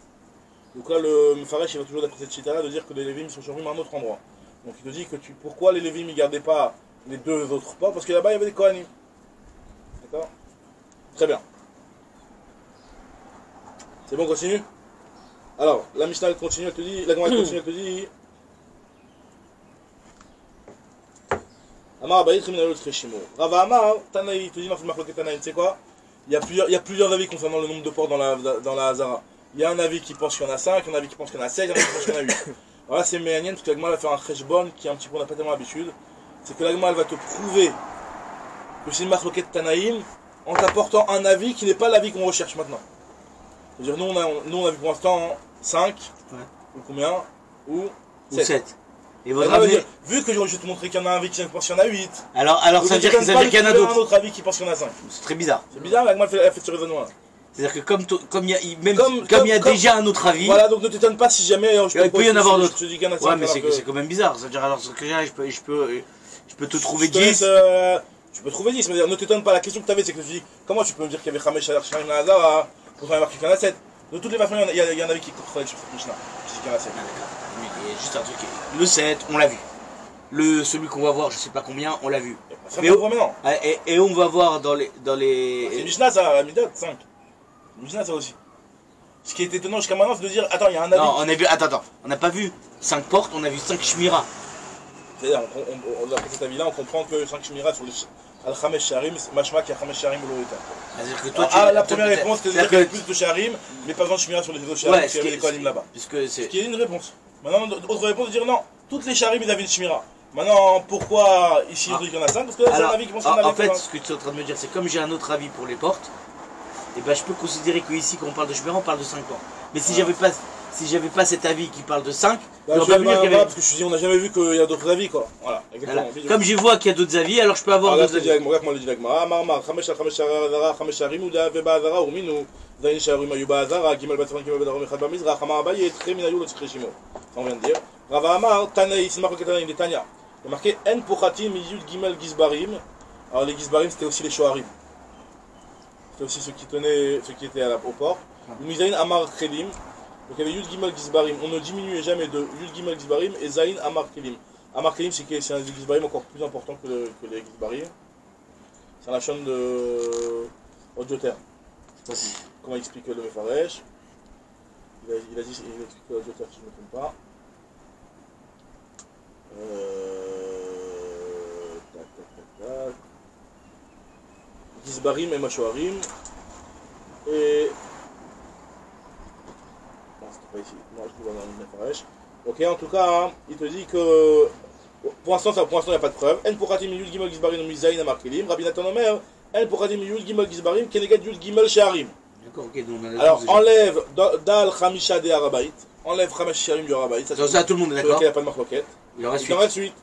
A: Donc là, le Mefaresh, il va toujours d'après cette chita là de dire que les Lévi'im sont Shomrim à un autre endroit. Donc il te dit que pourquoi les Lévi'im ne gardaient pas les 2 autres portes? Parce que là-bas il y avait des Kohanim. D'accord? Très bien. C'est bon, on continue? Alors, la Mishnah elle continue, elle te dit, la Gemara continue, elle te dit. Amar Abayit Riminalot Treshimo. Rava Amar, Tanaï, te dit dans le Marloquet Tanaï, tu sais quoi? Il y a plusieurs avis concernant le nombre de portes dans la Hazara. Il y a un avis qui pense qu'il y en a 5, il y a un avis qui pense qu'il y en a 7, il y en a un avis qui pense qu'il y en a 8. Alors là, c'est Méanienne, parce que la Gemara va faire un Cheshbon qui est un petit peu, on n'a pas tellement l'habitude. C'est que la Gemara elle va te prouver que c'est une Marloquet Tanaïm en t'apportant un avis qui n'est pas l'avis qu'on recherche maintenant. C'est-à-dire, nous on a vu pour l'instant 5,
B: Ouais.
A: ou combien? Ou
B: Ou
A: 7.
B: 7. Et
A: Ça
B: votre
A: veut
B: avis...
A: dire, vu que je vais te montrer qu'il y en a un avis qui pense qu'il y en a 8,
B: Alors ça veut dire qu'il y en a
A: un
B: d'autres.
A: autre avis qui pense qu'il y en a 5.
B: C'est très bizarre.
A: C'est bizarre, la Gemara elle fait ce raisonnement.
B: C'est-à-dire que comme il y a,
A: Comme-
B: déjà un autre avis...
A: Voilà, donc ne t'étonne pas si jamais
B: Il peut y en avoir d'autres.
A: Je te dis qu'il y en a 5.
B: Ouais, mais c'est quand même bizarre. C'est-à-dire, alors, ce que j'ai, je peux te trouver 10.
A: Tu peux trouver 10, c'est-à-dire ne t'étonne pas. La question que tu avais, c'est que je dis, comment tu peux me dire qu'il y avait Khamesh Sharim Hazara, pourtant il y a marqué qu'il y en a 7. De toutes les façons, il y a un avis qui contredit sur cette Mishnah. Je sais qu'il y en a 7.
B: Ah, d'accord. Mais il y a juste un truc. Le 7, on l'a vu. Celui qu'on va voir, je sais pas combien, on l'a vu.
A: Ça
B: Mais
A: me voit maintenant.
B: Et on va voir dans les.
A: C'est Mishnah, ça, à Midot, 5. Mishnah, ça aussi. Ce qui est étonnant jusqu'à maintenant, c'est de dire attends, il y a un avis.
B: Non, on a vu. Attends. On n'a pas vu 5 portes, on a vu 5 Shmira.
A: C'est-à-dire, d'après cet avis-là, on comprend que 5 Shmira sur le Al-Khamesh Sharim, Mashma qui a Khamesh Sharim ou l'Orita.
B: C'est-à-dire que toi,
A: La première réponse, c'est de dire qu'il y a plus de Sharim, mais pas besoin de Shmira sur les autres Sharim, parce qu'il y avait des Kohanim là-bas.
B: Puisque
A: Ce qui est une réponse. Maintenant, autre réponse, de dire non, toutes les Sharim, ils avaient une Shmira. Maintenant, pourquoi ici il y en a 5? Parce que là, c'est un avis qui pense qu'on avait.
B: En fait, ce que tu es en train de me dire, c'est comme j'ai un autre avis pour les portes, et ben je peux considérer qu'ici, quand on parle de Shmira, on parle de 5 portes. Mais si j'avais pas cet avis qui parle de 5,
A: bah, je vais pas dire parce que je te dis, on n'a jamais vu qu'il y a d'autres avis, quoi. Voilà, exactement.
B: Voilà. Comme je vois qu'il y a d'autres avis, alors je peux avoir d'autres avis.
A: Regarde, moi, le dis avec moi. Marmar, Khamesh Sharim, ou Bazara, ou Minou, Zain Sharim, Ayuba, Gimel Batran, Gimel Badarom, Echad Bamizra, Hamar Abaye, Treminayu, le Tzkreshimo. Ça, on vient de dire. Rava Amar, Tanaï, c'est marqué Tanaï, des Tanya. Il y a marqué En Pochatim, Yud Gimel Gizbarim. Alors, les Gizbarim, c'était aussi les Shoharim. C'était aussi ceux qui étaient au port. Mizaïn Amar Krelim. Donc il y avait Yud Gimel Gizbarim. On ne diminuait jamais de Yud Gimel Gizbarim et Zain Amar Krelim. Amar Krelim, c'est un Gizbarim encore plus important que les Gizbarim. C'est la chaîne de Odjoter. Je ne sais pas comment il explique le Mefaresh. Il explique Odjoter si je ne me trompe pas. Tac. Gizbarim et Mashoharim. Et. Non, c'était pas ici. Moi, je le vois dans le Mefaresh. Ok, en tout cas, hein, il te dit que. Pour l'instant, il n'y a pas de preuve. En Pochatim Yud Gimel Gizbarim Mizaïn Amar Kelim. Rabbi Natan Omer. En Pochatim Yud Gimel Gizbarim Keneged Yud Gimel Sharim.
B: D'accord, ok, donc on a
A: alors, enlève Dal Khamisha de Harabait. Enlève Khamish Sharim du Harabait. Ça,
B: tout le monde est d'accord.
A: Il n'y a pas de marloquette.
B: Il en reste
A: 8.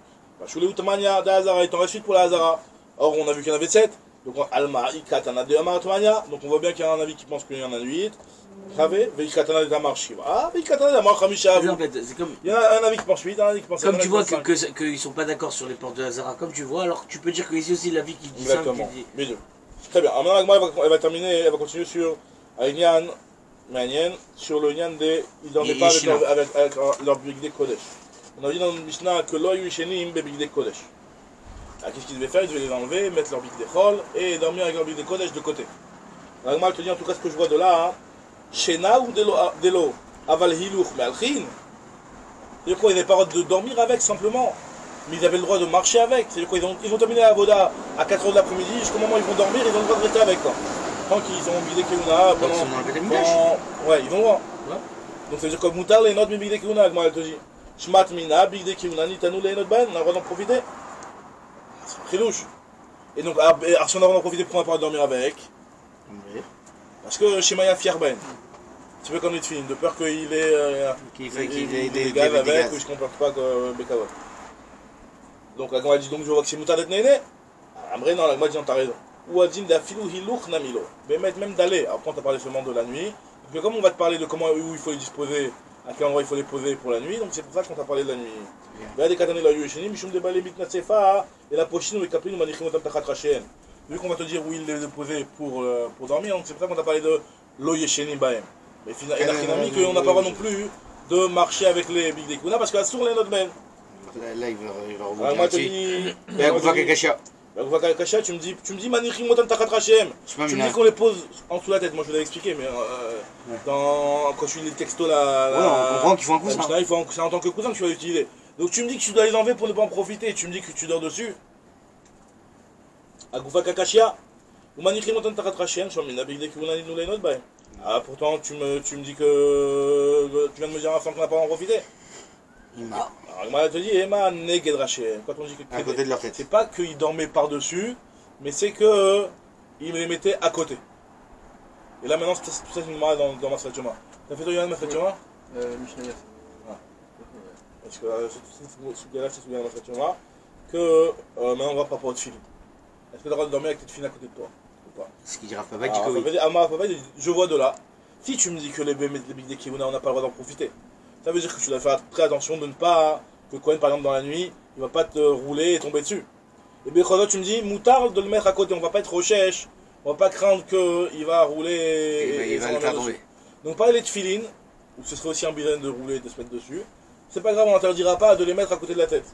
A: Choulé Outamania, da Hazara, il t'en reste 8 pour la Hazara. Or, on a vu qu'il y en avait 7. Donc, Alma, Ikatana de Amaratmania. Donc, on voit bien qu'il y a un avis qui pense qu'il y en a 8. Kave, Veikatana de Amar Shiva. Ah, Veikatana de Amar Khamisha.
B: En fait, c'est comme.
A: Il y a un avis qui pense 8, un avis qui pense 7.
B: Comme tu vois qu'ils ne sont pas d'accord sur les portes de Hazara, comme tu vois, alors tu peux dire qu'ici aussi l'avis qui dit 5.
A: Exactement. Mais deux. Très bien. Alors, maintenant, elle va terminer, elle va continuer sur Aïnian, Manian, sur le Nian des. Ils n'en pas avec leur Bigdé Kodesh. On a dit dans le Mishnah que l'Oyu Shenim Bigdé Kodesh. Qu'est-ce qu'ils devaient faire? Ils devaient les enlever, mettre leur Bigdé Chol et dormir avec leur Bigdé Kodesh de côté. Alors, moi, je te dis en tout cas ce que je vois de là. Shena ou Delo Aval Hiluch Malchin. C'est-à-dire quoi? Ils n'avaient pas le droit de dormir avec simplement. Mais ils avaient le droit de marcher avec. C'est-à-dire quoi? Ils ont terminé la Voda à 4h de l'après-midi. Jusqu'au moment où ils vont dormir, ils ont le droit de rester avec. Quoi. Tant qu'ils ont Bigdé Keuna ouais, ils ont le droit. Ouais. Donc ça veut dire que Moutar les notes mais Bigdé Keuna, moi elle te dit. Shmat Mina, Bigdé Keuna, Nitanou les notes ban, on a le droit d'en profiter. C'est très louche. Et donc, si on a le droit d'en profiter, pourquoi on n'a pas le droit de dormir avec? Parce que chez Maya Fierben. Tu veux comme les films, de peur qu'il ait des dégâts avec, ou je ne comprends pas que Bekawot. Donc la Gemara dit donc je vois que c'est Moutar d'être néné. Après non, la Gemara dit non, t'as raison. Ou Adin d'Afilou Hilouch Namilo. Mais même d'aller, après on t'a parlé seulement de la nuit. Donc comme on va te parler de comment où il faut les disposer, à quel endroit il faut les poser pour la nuit, donc c'est pour ça qu'on t'a parlé de la nuit. Et la pochine ou capine ou manichim otam tachat rachien. Vu qu'on va te dire où il les poser pour dormir, donc c'est pour ça qu'on t'a parlé de l'oyeshenim baem. Mais finalement, qu'on n'a pas le droit non plus de marcher avec les big dekuna parce qu'à sur les notes ben.
B: Là, il va rebondir.
A: Alors moi je te dis.
B: Goufa Kakasha.
A: Goufa Kakasha, tu me dis manichim otam tachat rachien. Tu me dis qu'on les pose en dessous de la tête. Moi je l'ai expliqué, mais quand je lis les textos là.
B: On comprend qu'il faut un coussin.
A: C'est en tant que cousin que tu vas l'utiliser. Donc tu me dis que tu dois les enlever pour ne pas en profiter. Tu me dis que tu dors dessus. Agoufa Kakashia. Ou manichim otam tachat rachien. Je suis big dekuna nous les notes ben. Ah, pourtant, tu me dis que tu viens de me dire à la fin qu'on n'a pas en profité. Alors, Gemara te dit, Emma neged rachem. Quand on dit que
B: à côté de leur tête.
A: C'est pas qu'ils dormaient par-dessus, mais c'est que ils me les mettaient à côté. Et là, maintenant, tout ça, c'est une Gemara dans ma Choma. T'as fait toi, Yann, ma Choma
C: Mishnah.
A: Parce que c'est celui-là, ma Choma, que maintenant, on va pas pour votre fille. Est-ce que tu as le droit de dormir avec tes filles à côté de toi?
B: Ce qui dira Papa dit que oui.
A: Je vois de là. Si tu me dis que les big de Kivuna, on n'a pas le droit d'en profiter, ça veut dire que tu dois faire très attention de ne pas. Que Cohen, par exemple, dans la nuit, il va pas te rouler et tomber dessus. Et bien, tu me dis, moutard de le mettre à côté, on va pas être au chèche, on va pas craindre qu'il va rouler
B: il va le faire tomber.
A: Donc pareil les tefilines, où ce serait aussi un bilan de rouler et de se mettre dessus, c'est pas grave, on n'interdira pas de les mettre à côté de la tête.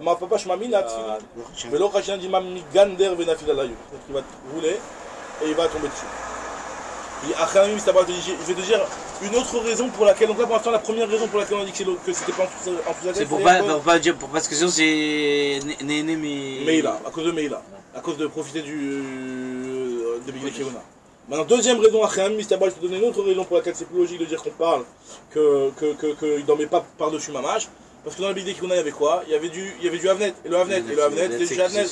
A: Ma papa, je m'amine la tefilin, mais l'autre chien dit mammi gander venafil alayou. Donc il va rouler et il va tomber dessus. Et Achamim, je vais te dire une autre raison pour laquelle, donc là pour l'instant la première raison pour laquelle on a dit que c'était pas en dessous de la tête.
B: C'est pour pas dire, parce que sinon c'est Néné mais...
A: Meila, à cause de Meila, à cause de profiter de Bigdei Keuna. Maintenant, deuxième raison, Achamim, je te donner une autre raison pour laquelle c'est plus logique de dire qu'on parle qu'il ne dormait pas par-dessus Mamash. Parce que dans la Bigdei Keuna, il y avait quoi? Il y avait du Havnet. Et le Havnet, c'est du Shadnez.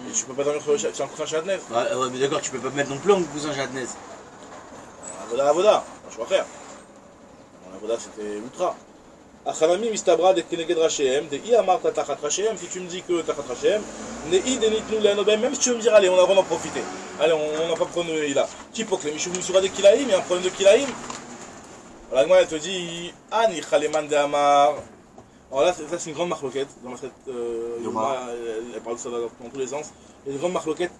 A: Et tu peux pas dormir sur un coussin Shadnez.
B: Ouais, mais d'accord, tu peux pas mettre non plus un cousin Shadnez.
A: Avoda, je sais pas faire. Avoda, c'était ultra. Achamim, Mistabra, des Keneged Rachem, des Iamar Tachat Rachem, si tu me dis que Tachat Rachem, Nei Denitnu Leanobem, même si tu veux me dire, allez, on a vraiment profité. Allez, on n'a pas problème de Ila. Qui pour que les Mishum Sura de Kilaïm, il y a un problème de Kilaïm. Alors, moi, elle te dit, Ani Khaleman de Amar. Alors là, ça c'est une grande marloquette. Dans ma traite, elle parle de ça dans tous les sens. Il y a une grande marloquette.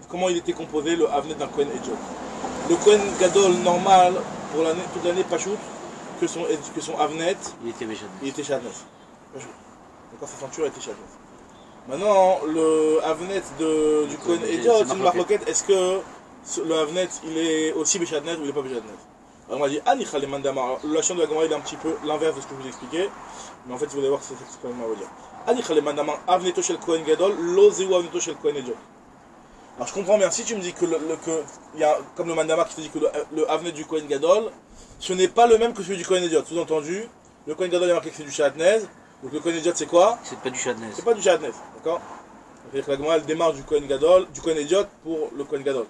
A: Comment il était composé le Havnet d'un Kohen Edjot. Le Kohen Gadol normal, pour toute l'année, Pachout, que son Havnet, il était Shadnez. Donc quand sa ceinture était Shadnez. Maintenant, le Havnet du Kohen Edjot, c'est une marloquette. Est-ce que le Havnet, il est aussi Béchadnez ou il n'est pas Béchadnez? Alors on m'a dit, Anicha les mandamar. Le lachon de la Gemara, il est un petit peu l'inverse de ce que je vous expliquais. Mais en fait, vous allez voir que c'est quand même à vous dire. Anicha les mandamar, Avneto shel Kohen Gadol, Lozeu Avneto shel Kohen Edjot. Alors je comprends bien, si tu me dis que il y a comme le mandamar qui te dit que le Avnet du Kohen Gadol, ce n'est pas le même que celui du Kohen Edjot. Sous-entendu, le Kohen Gadol, il y a marqué que c'est du Shadnez. Donc le Kohen Edjot, c'est quoi?
B: C'est pas du Shadnez.
A: C'est pas du Shadnez, d'accord? C'est-à-dire que la Gemara, elle démarre du Kohen Gadol, du Kohen Edjot pour le Kohen Gadol.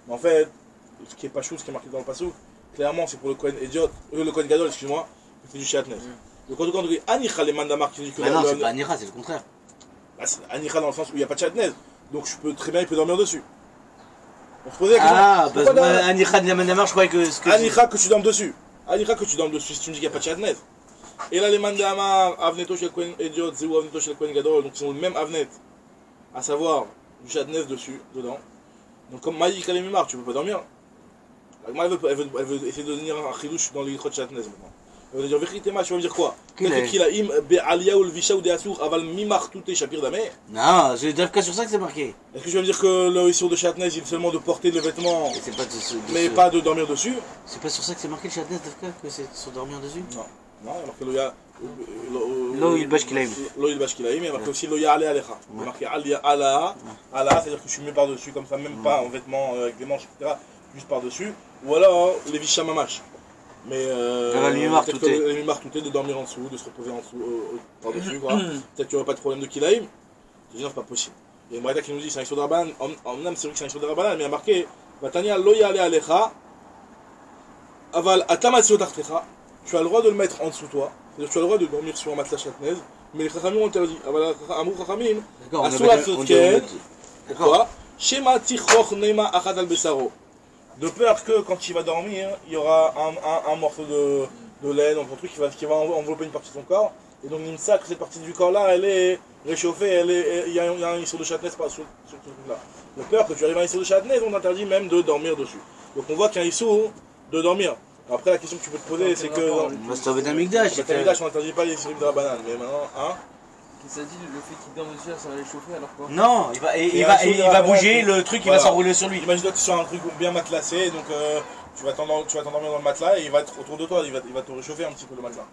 A: Mais en fait, ce qui est pas chou, ce qui est marqué dans le Passouk, clairement, c'est pour le Kohen Edjot, le Kohen Gadol, excuse-moi, c'est du Shadnez. Donc quand on dit Anicha les mandamar qui dit que
B: non, c'est pas Anira, c'est le contraire.
A: Bah, c'est Anicha dans le sens où il n'y a pas de Shadnez. Donc je peux très bien, il peut dormir dessus. On se posait la question.
B: Ah, parce que Anicha de la mandamar, je croyais que
A: Anicha que tu dormes dessus. Anicha que tu dormes dessus si tu me dis qu'il n'y a pas de Shadnez. Et là les mandamar, Avneto shel Kohen Edjot, Zeu Avneto shel Kohen Gadol, donc ils ont le même Avnet, à savoir du Shadnez dessus, dedans. Donc comme Maï Kalemimar, tu peux pas dormir. Elle veut essayer de devenir un chidouche dans les crottes Shadnez maintenant. Elle veut dire Vechitema, tu vas me dire quoi? Peut-être qu'il a im be'alia ou le visha ou des assour aval mimar tout est shapir damé.
B: Non, c'est déjà sur ça que c'est marqué.
A: Est-ce que tu vas me dire que le issur de Shadnez il est seulement de porter le vêtement, mais pas de dormir dessus?
B: C'est pas sur ça que c'est marqué le Shadnez que c'est sur dormir dessus?
A: Non, non, il y a marqué Loya.
B: Lo il bash kilaim.
A: Lo il bash kilaim, il y a marqué aussi Loya ale alecha. Il y a marqué Alia ala, c'est-à-dire que je suis mis par-dessus comme ça, même pas en vêtements avec des manches, etc. Juste par-dessus. Ou alors les vichas mamash. Mais
B: les mimar
A: tout est de dormir en dessous, de se reposer en dessous, par-dessus, quoi. Peut-être qu'il n'y aurait pas de problème de kilaim. Je dis non, c'est pas possible. Il y a une braïda qui nous dit c'est un issur d'Arban, en âme c'est vrai que c'est un issur d'Arban, mais il y a marqué Vatania Loya ale alecha, aval atamatsu tartecha. Tu as le droit de le mettre en dessous toi, c'est-à-dire tu as le droit de dormir sur un matelas Shadnez, mais les chachamim ont interdit. Aval amou chachamim, asula sotken, pourquoi? Shema tichoch neima achad al besaro. De peur que quand il va dormir, il y aura un morceau de laine, un truc qui va envelopper une partie de son corps. Et donc Nimsa, que cette partie du corps-là, elle est réchauffée, il y a un issur de Shadnez sur ce truc-là. De peur que tu arrives à un issur de Shadnez, on interdit même de dormir dessus. Donc on voit qu'il y a un issur de dormir. Après la question que tu peux te poser, c'est que...
B: C'est un Betamikdash.
A: On n'interdit pas les issurs de la banane, mais maintenant, hein?
C: Ça dit le fait qu'il dorme dessus, ça va l'échauffer alors quoi?
B: Non, il va bouger, le truc il va s'enrouler sur lui.
A: Imagine-toi que tu es sur un truc bien matelassé, donc tu vas t'endormir dans le matelas et il va être autour de toi, il va te réchauffer un petit peu le matelas.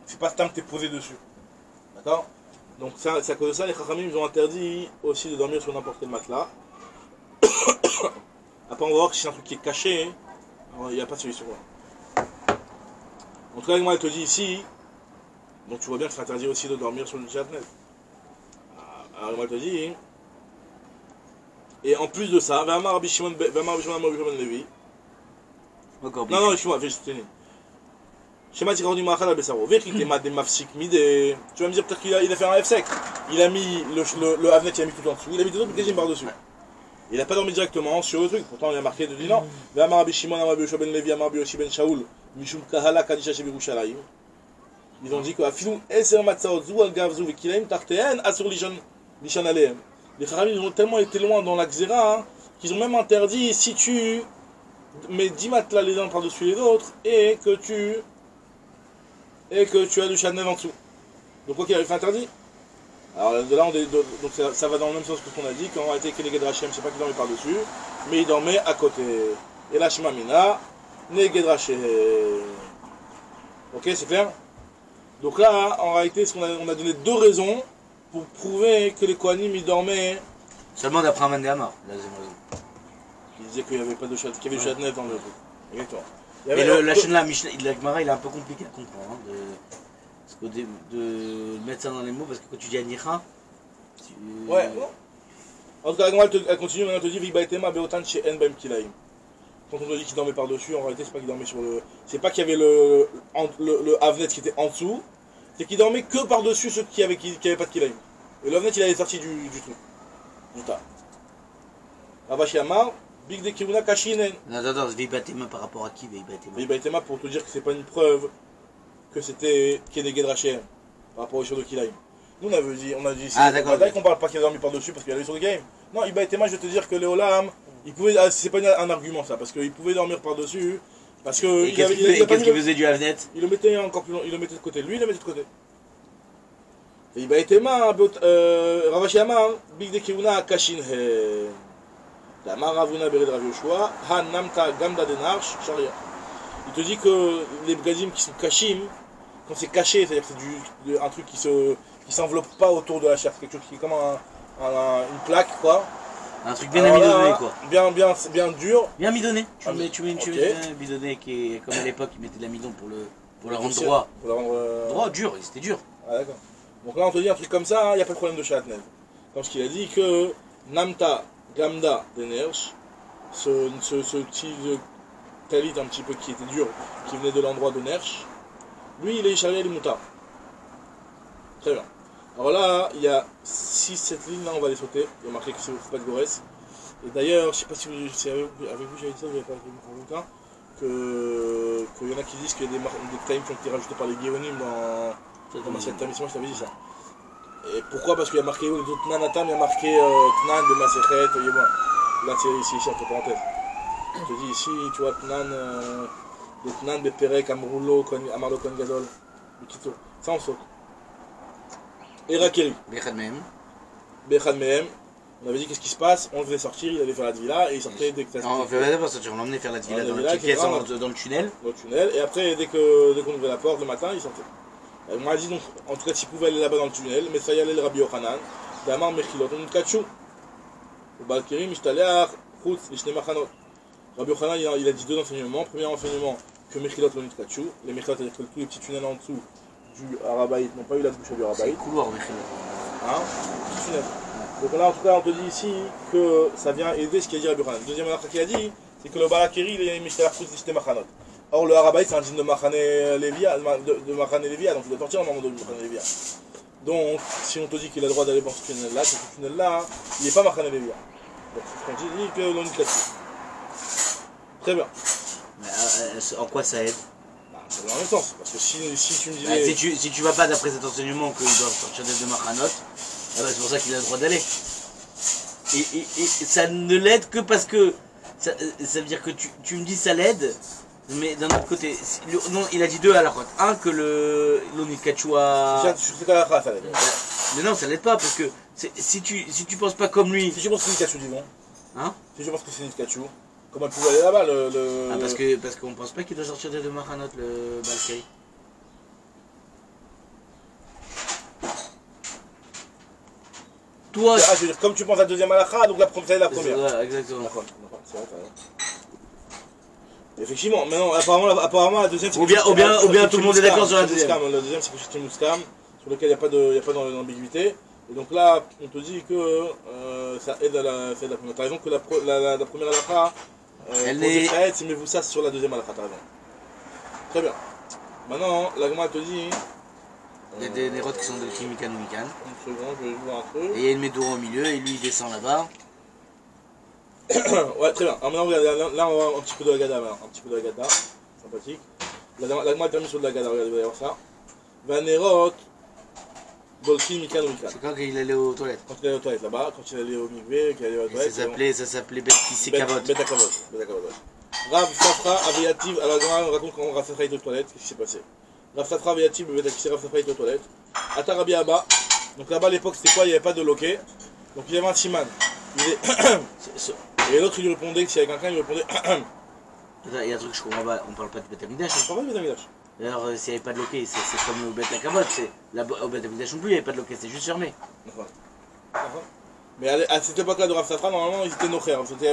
A: C'est pas tant que tu es posé dessus. D'accord? Donc c'est à cause de ça, les chachamim ils ont interdit aussi de dormir sur n'importe quel matelas. Après on va voir que si c'est un truc qui est caché, il n'y a pas de solution. En tout cas, moi elle te dit ici, donc tu vois bien que c'est interdit aussi de dormir sur le Shadnez. Alors moi je te dis, et en plus de ça, Vamar Rabbi Shimon Levi. Non, non, excuse-moi, je vais juste tenir. Shema Tikarodi Machal al-Besaro. Vérité, des mafsik mide. Tu vas me dire peut-être qu'il a fait un F sec. Il a mis le Havnet, il a mis tout en dessous. Il a mis deux autres deuxième par-dessus. Il n'a pas dormi directement sur le truc. Pourtant, il a marqué de dire non. Vamar Rabbi Shimon, Amar Rabbi Yoshua ben Levi, Amar Rabbi Yoshi ben Shaoul, Mishum Kahala Kadisha Shebirushalayim. Ils ont dit que Afilou Eser Matzaot Zou al Gavzu Vekilaim Tarteen Asur Lishan Aleem. Les Kharamim ont tellement été loin dans la Xéra qu'ils ont même interdit si tu mets 10 matelas les uns par-dessus les autres et que tu as du Chadnev en dessous. Donc quoi qu'il arrive, c'est interdit. Alors de là, donc ça va dans le même sens que ce qu'on a dit, qu'en réalité, que les Gedrachem, c'est pas qu'il dormait par-dessus, mais il dormait à côté. Et la Shemamina, les Gedrachem. Ok, c'est clair? Donc là, en réalité, on a donné deux raisons pour prouver que les Kohanim, ils dormaient.
B: Seulement d'après un Mandéamar, la deuxième raison.
A: Il disait qu'il n'y avait pas de Chadnev, qu'il y avait du Chadnev dans le truc. Exactement.
B: Et la chaîne là, la Gemara, il est un peu compliqué à comprendre. Hein, de mettre ça dans les mots, parce que quand tu dis Anicha,
A: ouais, bon. En tout cas, la Gemara, elle continue, maintenant elle te dit Viba etema beotan chez Enbem Kilaim. Quand on te dit qu'il dormait par-dessus, en réalité, c'est pas qu'il dormait sur le. C'est pas qu'il y avait le Havnet qui était en dessous, c'est qu'il dormait que par-dessus ceux qui avaient pas de Kilaim. Et le Havnet, il allait sortir du truc. Du tas. Ravashi Amar, Big de Kiruna Kashinen.
B: Attends, Viba Tema par rapport à qui
A: Viba etema pour te dire que c'est pas une preuve que c'était Keneged Rachem par rapport aux sur de Kilaim. Nous on a dit
B: ah d'accord.
A: Qu'on parle pas qu'il a dormi par-dessus parce qu'il y avait sur le game. Non, Iba etema, je vais te dire que Léolam, il pouvait. C'est pas un argument ça, parce qu'il pouvait dormir par-dessus. Parce que.
B: Et qu'est-ce qu'il faisait du Havnet?
A: Il le mettait encore plus long, il le mettait de côté. Lui, il le mettait de côté. Et Iba etema, Ravashi Amar, Big de Kiruna Kashin He. Damar Ravuna Bered Rav Yoshua, Han Namta Gamda Denarch, Sharia. Il te dit que les bgadim qui sont kashim, quand c'est caché, c'est-à-dire que c'est un truc qui s'enveloppe pas autour de la chair, c'est quelque chose qui est comme une plaque, quoi.
B: Un truc bien amidonné, quoi.
A: Bien dur.
B: Bien midonné. Tu mets un bidonné qui est comme à l'époque, ils mettaient de l'amidon pour le rendre droit.
A: Pour le rendre
B: droit, dur, c'était dur.
A: Ah d'accord. Donc là on te dit un truc comme ça, il n'y a pas de problème de Shatnev. Comme ce qu'il a dit que Namta Gamda Denersh, ce petit talit un petit peu qui était dur, qui venait de l'endroit de Nersh, lui il est Isharia Moutar. Très bien. Alors là, il y a 6-7 lignes, là on va les sauter, il y a marqué que c'est pas de Gorès. Et d'ailleurs, je sais pas si avec vous j'avais dit ça, vous n'avez pas avec mon bouquin, qu'il y en a qui disent qu'il y a des times qui ont été rajoutés par les Géonim dans cette émission, je t'avais dit ça. Et pourquoi? Parce qu'il y a marqué Tnanatam, il y a marqué Tnan de Maserhet, voyez-moi. Là c'est ici entre parenthèses. Je te dis ici, tu vois, Tnan, Beperek, Amroulo, Amarlo, Kohen Gadol, Bikito. Ça on saute. Et Rakeri.
B: Bechad
A: Mehem. On avait dit qu'est-ce qui se passe, on le faisait sortir, il allait faire la Tvila et il sortait dès que ça se
B: on faisait pas sortir, on l'emmenait faire la Tvila dans la petite pièce, dans le tunnel.
A: Dans le tunnel, et après, dès qu'on ouvrait la porte le matin, il sortait. On m'a dit donc, en tout cas, s'il pouvait aller là-bas dans le tunnel, mais ça y allait le Rabbi Yochanan, Damar Mechilot, on nous kachou. Au Balkiri, Mishtaléar, Chutz, Lishne Machanot. Rabbi Yochanan, il a dit deux enseignements. Premier enseignement, que Mechilot l'on kachou. Les Mechilot, c'est-à-dire que tous les petits tunnels en dessous du Arabaït n'ont pas eu la bouche du Arabaït.
B: C'est couloir, Mechilot.
A: Hein? Petit tunnel. Donc là, en tout cas, on te dit ici que ça vient aider ce qu'il a dit Rabbi Yochanan. Deuxième halakha qu'il a dit, c'est que le Balakiri, il est Mishtaléar, Chutz, Lishne Machanot. Or le Arabaït c'est un djinn de Machane Lévia, donc il doit sortir un moment de Machane Lévia. Donc si on te dit qu'il a le droit d'aller dans ce tunnel-là, c'est que ce tunnel-là, il n'est pas Machane Lévia. Donc c'est ce qu'on dit que l'on est là-dessus. Très bien.
B: Mais en quoi ça aide?
A: C'est dans le même sens, parce que si tu me disais...
B: Si tu vas pas d'après cet enseignement qu'ils doivent sortir des deux Machanot, c'est pour ça qu'il a le droit d'aller. Et ça ne l'aide que parce que... Ça veut dire que tu me dis ça l'aide. Mais d'un autre côté, non, il a dit deux à la route. Un, que l'Onikachua.
A: C'est qu'à la race, ça l'aide.
B: Mais non, ça l'aide pas, parce que si tu penses pas comme lui.
A: Si tu penses que c'est Nikachu, disons.
B: Hein?
A: Si tu penses que c'est Nikachu, comment elle pouvait aller là-bas
B: Ah, parce qu'on pense pas qu'il doit sortir des deux Machanot, le Balkari. Toi.
A: Ah, je veux dire, comme tu penses à la deuxième halakha, donc c'est la première.
B: Ouais, exactement.
A: D'accord, c'est vrai, t'as raison. Effectivement, mais non, apparemment la deuxième c'est
B: ou bien tout le monde est d'accord sur la deuxième.
A: La deuxième c'est quelque chose qui est Mouskam, sur lequel il n'y a pas d'ambiguïté. Et donc là, on te dit que ça aide à la première. T'as raison que la première halakha, ça aide, mais vous ça sur la deuxième halakha, t'as raison. Très bien. Maintenant, la Gemara te dit...
B: Il y a des routes qui sont de Kimikan ou Mikan.
A: Une seconde, je vais voir un truc.
B: Et il y a une Médoura au milieu, et lui il descend là-bas.
A: Ouais, très bien. Alors maintenant, là, on va voir un petit peu de la Gada maintenant. Un petit peu de la Gada, sympathique. La Gemara termine sur de la Gada, regardez, vous allez voir ça. Vanerot, Bolki, Mikan ou Mikan.
B: C'est quand il allait aux toilettes?
A: Quand il allait aux toilettes là-bas, quand il allait au Migvé, qu'il allait aux toilettes.
B: Ça s'appelait Bet Kissé Kavot.
A: Bet à Kavot. Rav Safra Aviativ, alors on raconte comment Rav Safra était aux toilettes, qu'est-ce qui s'est passé. Rav Safra Aviativ, le Betakisé, Rav Safra était aux toilettes. Ata Rabbi Abba, donc là-bas à l'époque c'était quoi? Il n'y avait pas de loquet, donc il y avait un siman. Et l'autre il lui répondait, s'il y avait quelqu'un, il lui répondait.
B: Il y a un truc que je comprends pas, on parle pas du Beth Amikdash.
A: On parle pas du Beth Amikdash.
B: D'ailleurs, s'il n'y avait pas de loquet, c'est comme au Beth Akabot, au Beth Amikdash non plus, il n'y avait pas de loquet, c'est juste fermé.
A: Mais à cette époque-là de Rav Safra, normalement ils étaient nocher. Il y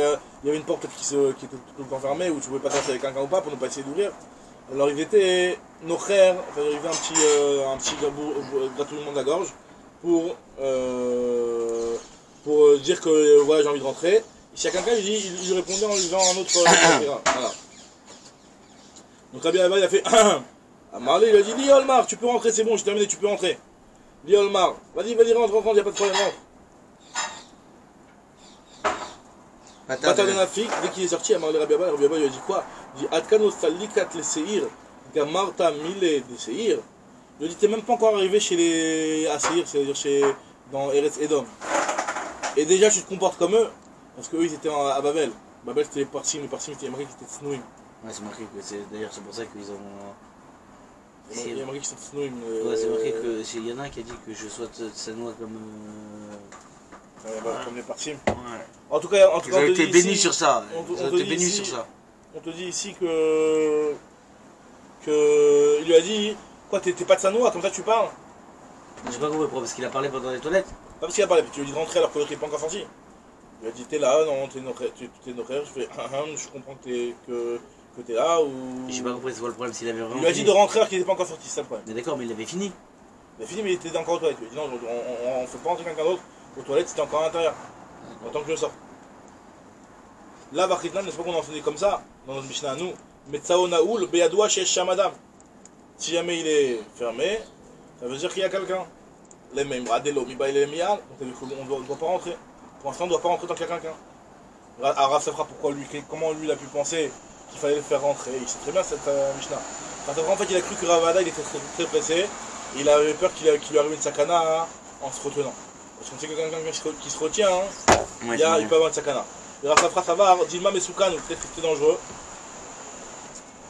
A: avait une porte qui était tout le temps fermée où tu pouvais pas passer avec quelqu'un ou pas pour ne pas essayer d'ouvrir. Alors ils étaient nocher, enfin ils avaient un petit gratouillement de la gorge pour dire que voilà, j'ai envie de rentrer. Et s'il y a quelqu'un, il lui répondait en lui faisant un autre. Voilà. Donc Rabbi Abba il a fait Marley il a dit Li Olmar, tu peux rentrer, c'est bon, j'ai terminé, tu peux rentrer. Li Olmar, vas-y, rentre, il n'y a pas de problème, rentre. Batanafik, dès qu'il est sorti, à Marley Rabbi Abba lui a dit quoi? Il dit Atkano Salikat le Seir, Gamarta Mile de Seir. Il lui a dit t'es même pas encore arrivé chez les Asseir, c'est-à-dire dans Eretz Edom. Et déjà tu te comportes comme eux, parce qu'eux ils étaient à Babel. Babel c'était les Parsim c'était marqué qu'ils étaient Snouim.
B: Ouais, c'est marqué que d'ailleurs c'est pour ça qu'ils ont.
A: Il y a marqué qu'ils sont Snouim.
B: Ouais, c'est marqué que. Il y en a un qui a dit que je sois Sanois comme.
A: Comme les Parsim.
B: Ouais.
A: En tout cas,
B: ils ont été bénis sur ça. Ils ont été bénis sur ça.
A: On te dit ici que il lui a dit quoi, t'es pas de Sanois, comme ça tu parles.
B: J'ai pas compris pourquoi, parce qu'il a parlé pendant les toilettes.
A: Pas parce qu'il a parlé, puis tu lui as dit de rentrer alors que l'autre n'est pas encore sorti. Il lui a dit t'es là, non, t'es nocher, je fais je comprends que t'es là ou.
B: J'ai pas compris c'est quoi le problème s'il avait vraiment.
A: Il lui a dit de rentrer alors qu'il n'était pas encore sorti, c'est ça le problème.
B: Mais d'accord, mais il avait fini.
A: Il a fini, mais il était encore aux toilettes. Il a dit non, on fait pas rentrer quelqu'un d'autre aux toilettes, c'était encore à l'intérieur. En tant que je sors. Là, Bachitnan, n'est-ce pas qu'on enseignait comme ça, dans notre Mishnah à nous, Metsao Naoul, Beyadoua chez Shamadam. Si jamais il est fermé, ça veut dire qu'il y a quelqu'un. Les mêmes, Adelo, Miba il est Mial, donc on ne doit pas rentrer. Pour l'instant, on ne doit pas rentrer tant qu'il y a quelqu'un. Rav Safra, pourquoi lui, comment lui il a pu penser qu'il fallait le faire rentrer? Il sait très bien cette Mishnah. Rav Safra, en fait, il a cru que Ravada il était très pressé, et il avait peur qu'il lui arrive une sakana en se retenant. Parce qu'on sait que quelqu'un qui se retient, il peut avoir une sakana. Et Rav Safra Savar, Dilma Mesoukan, peut-être que c'est dangereux.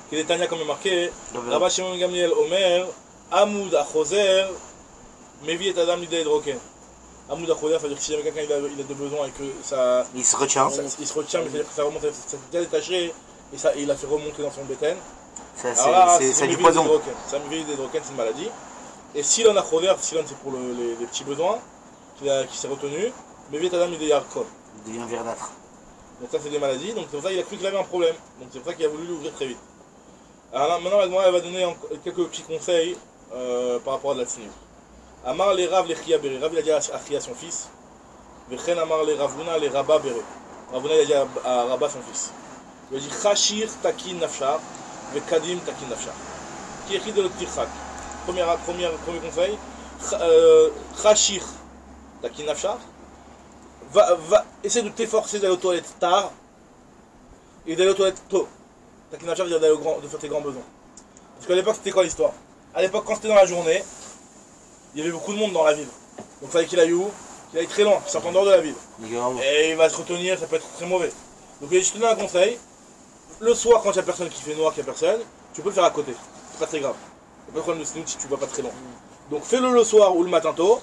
A: Qu'il est Tania comme est marqué, Rabba Shimon Gamliel Omer, Amoud Achoser, Mevi et Adam Lidé Hydroken. Amoud Achoser, ça veut dire que si jamais quelqu'un il a des besoins et que ça.
B: Il se retient.
A: Il se retient, mais ça veut dire que ça remonte, ça s'est déjà détaché et il a fait remonter dans son bétail.
B: C'est du poison.
A: Ça Mevi d'Hydroken, c'est une maladie. Et Silon Achoser, Silon c'est pour les petits besoins, qui s'est retenu, Mevi et Adam Lidé Hydroken.
B: Il devient verdâtre.
A: Donc ça c'est des maladies, donc c'est pour ça qu'il a cru qu'il avait un problème. Donc c'est pour ça qu'il a voulu l'ouvrir très vite. Alors là, maintenant elle va donner quelques petits conseils par rapport à de la tsniout. Amar les Rav les Chia Béré. Rav il a dit à Chia son fils. Vechen Amar les Ravuna les Rabba Béré. Ravuna il a dit à Rabba son fils. Il a dit Chashir Takin Nafshar Vekadim Takin Nafshar. Qui écrit de l'Tirchak. Premier conseil. Chashir Takin Nafshar. Essaie de t'efforcer d'aller aux toilettes tard et d'aller aux toilettes tôt. Takin Nafshar veut dire de faire tes grands besoins. Parce qu'à l'époque c'était quoi l'histoire? À l'époque quand c'était dans la journée, il y avait beaucoup de monde dans la ville. Donc il fallait qu'il aille où? Qu'il aille très loin, qu'il sorte en dehors de la ville. Et il va se retenir, ça peut être très mauvais. Donc je te donne un conseil. Le soir quand il n'y a personne qui fait noir, qu'il n'y a personne, tu peux le faire à côté. C'est pas très grave. Il n'y a pas de problème de snoot si tu vas pas très loin. Donc fais-le le soir ou le matin tôt.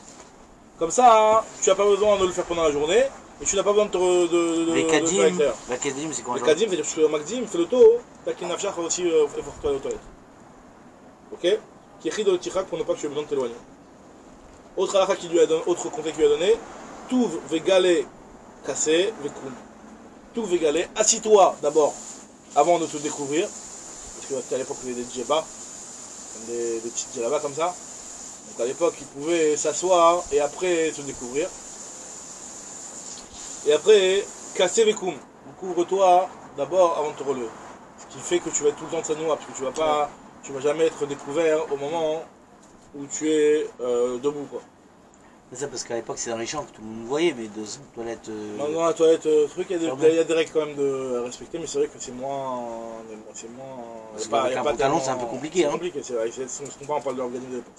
A: Comme ça, hein, tu n'as pas besoin de le faire pendant la journée. Et tu n'as pas besoin de
B: les kadim, la kadim c'est quoi?
A: Le kadim, c'est-à-dire que je suis au Magdim, fais le tôt, Takin Nafshar aussi, efforce-toi aux toilettes. Ok? Qui écrit dans le Tichak pour ne pas que tu aies besoin de t'éloigner. Autre halakha qui lui a donné, autre conseil qu'il lui a donné, Touv vegale kassé vekoum. Touv vegale, assis-toi d'abord avant de te découvrir. Parce que c'était à l'époque des djebas, des petites djellabas comme ça. Donc à l'époque, ils pouvaient s'asseoir et après se découvrir. Et après, casser les koum. Couvre-toi d'abord avant de te relever. Ce qui fait que tu vas être tout le temps de sanoua, parce que tu vas jamais être découvert au moment où tu es debout, quoi.
B: C'est ça, parce qu'à l'époque c'est dans les champs que tout le monde voyait, mais de toilette.
A: Non, dans la toilette, truc, il y a des règles quand même à respecter, mais c'est vrai que c'est moins.
B: Parce qu'avec un pantalon c'est un peu compliqué.
A: C'est compliqué, c'est vrai. On parle de l'organisme de l'époque.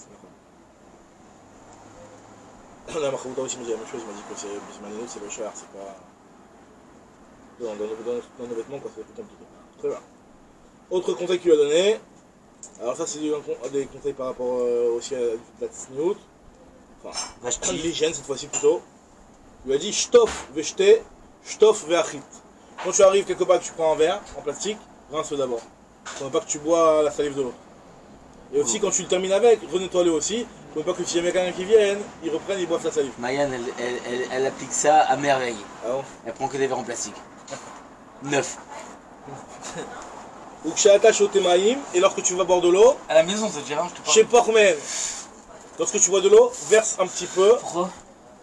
A: On a Marcouta aussi m'a dit la même chose, il m'a dit que c'est le cher, c'est pas. Dans nos vêtements, quoi, c'est plus compliqué. Très bien. Autre conseil qu'il lui a donné. Alors ça c'est des conseils par rapport aussi à la tsniout. Enfin,
B: Vashti.
A: l'hygiène cette fois-ci plutôt. Il lui a dit shtof veshte, shtof veachit. Quand tu arrives quelque part que tu prends un verre en plastique, rince-le d'abord. Pour ne pas que tu bois la salive de l'autre. Et aussi quand tu le termines avec, renettoie-le aussi. Pour ne pas que si jamais quelqu'un qui vienne, ils reprennent, ils boivent la salive.
B: Marianne, elle applique ça à merveille.
A: Ah bon?
B: Elle prend que des verres en plastique. Neuf.
A: Ou que tu attaches au témaïm, et lorsque tu vas boire de l'eau,
C: À la maison, ça te gère, je te parle.
A: chez Pormen, lorsque tu bois de l'eau, verse un petit peu
B: Pourquoi?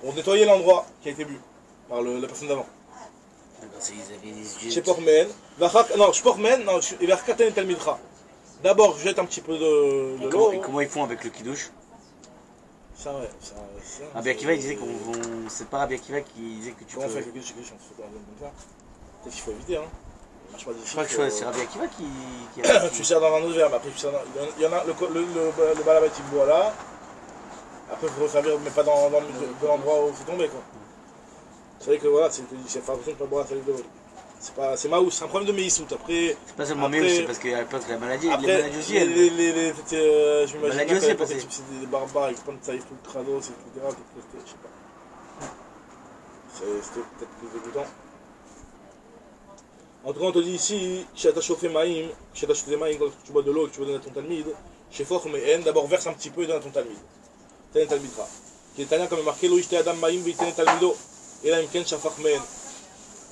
A: pour nettoyer l'endroit qui a été bu par la personne d'avant.
B: D'accord, c'est ils avaient des yeux.
A: Chez Pormen, non, chez Pormen, non, et vers Katan et Talmidra. D'abord, jette un petit peu de
B: Et
A: l'eau.
B: comment ils font avec le kidouche?
A: Ça, ouais, ça.
B: Rabbi Akiva, il disait qu'on. C'est pas Rabbi Akiva qui disait que tu
A: Comment on
B: peux.
A: fait avec le kiddush, on se fait comme ça. Peut-être qu'il faut éviter, hein. Ça marche pas
B: Je
A: d'ici.
B: crois que c'est Rabbi Akiva qui.
A: Tu sers dans un autre verre, mais après tu sers dans... Il y en a, le balabait il boit là. Après il faut resservir, mais pas dans de l'endroit où c'est tombé quoi. C'est vrai que voilà, c'est faire attention de ne pas boire la salive de l'autre. C'est maous, c'est un problème de méissout. Après,
B: C'est pas seulement
A: après-
B: mieux, c'est parce qu'il y a pas que la maladie. Les
A: après,
B: maladies aussi, elles.
A: j'imagine
B: Maladie
A: bien
B: aussi,
A: qu'à l'époque,
B: parce que-
A: c'était des barbares avec plein de salive tout le crado, etc. Peut-être que c'était, je sais pas. C'était peut-être plus dégoûtant. En tout cas, on te dit ici, chez chauffé maïm, chez chauffé maïm, quand tu bois de l'eau et que tu veux donner à ton talmid, chez Foch mais d'abord verse un petit peu et donne à ton talmid. Ten talmidra. Qui est italien comme est marqué, Loïchte Adam maïm, viten talmido. Et là, imken shafach men.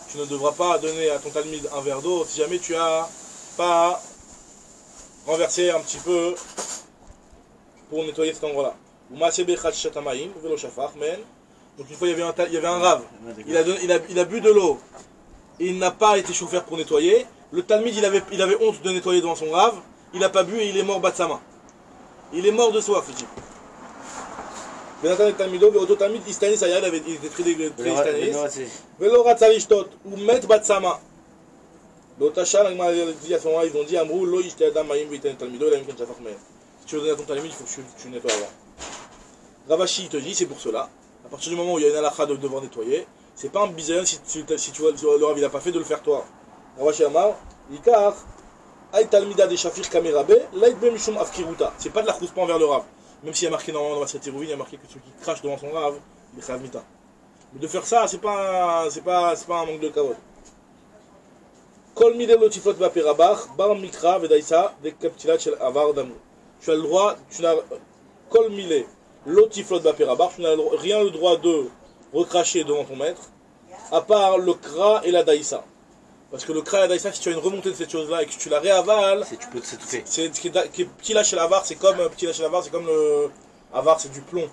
A: Tu ne devras pas donner à ton talmid un verre d'eau si jamais tu as pas renversé un petit peu pour nettoyer cet endroit-là. Ou maasebe chachat maïm, velo shafach men. Donc une fois, il y avait un rave. Il a bu de l'eau. Et il n'a pas été chauffeur pour nettoyer. Le Talmud, il avait honte de nettoyer devant son rave. Il n'a pas bu et il est mort bas de sa main. Il est mort de soif, le type. Benatan Talmido, Veoto Talmud, Istanis, il était très Istanis. Velo Ratzalishtot, ou met bas de sa main. L'Otacha, à ce moment-là, ils ont dit Amrou, Lo Ishte Adam Maïm, Vitan Talmido, il a mis qu'un chafach mais. Si tu veux donner à ton Talmud, il faut que tu nettoies avant. Ravashi, il te dit, c'est pour cela. À partir du moment où il y a une halakha de devoir nettoyer, c'est pas un bisayon si tu vois le Rav il a pas fait de le faire toi. Ravashi Amar, Ikar, Aït Talmida de Shafir Kamerabe, Laït Ben Mishum Afkiruta. C'est pas de la chouspant vers le Rav. Même s'il y a marqué normalement dans la Satirouvine, il y a marqué que celui qui crache devant son Rav, il est Chayav Mita. Mais de faire ça, c'est pas un manque de kavod. Kol Midel Lotifot Baperabach, Bar Mikra Vedaïsa, de Kaptilat Shel Avar Damou. Tu as le droit, tu n'as. Kol Mile, Lotiflot Baperabach, tu n'as rien le droit de recracher devant ton maître, à part le kra et la daïsa. Parce que le kra et la daïsa, si tu as une remontée de cette chose-là et que tu la réavales,
B: Tu peux s'étouffer.
A: c'est petit lâche l'avar, c'est comme le avar, c'est du plomb.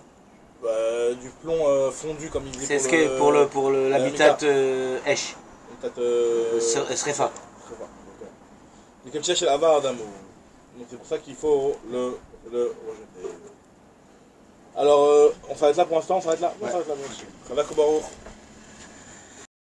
A: Du plomb fondu comme il dit
B: C'est ce que pour l'habitat Esh. Srefa.
A: Donc petit lâche l'avar d'amour. Donc c'est pour ça qu'il faut le rejeter. Alors on s'arrête là pour l'instant, on s'arrête là. On s'arrête là. Ça va, Baruch.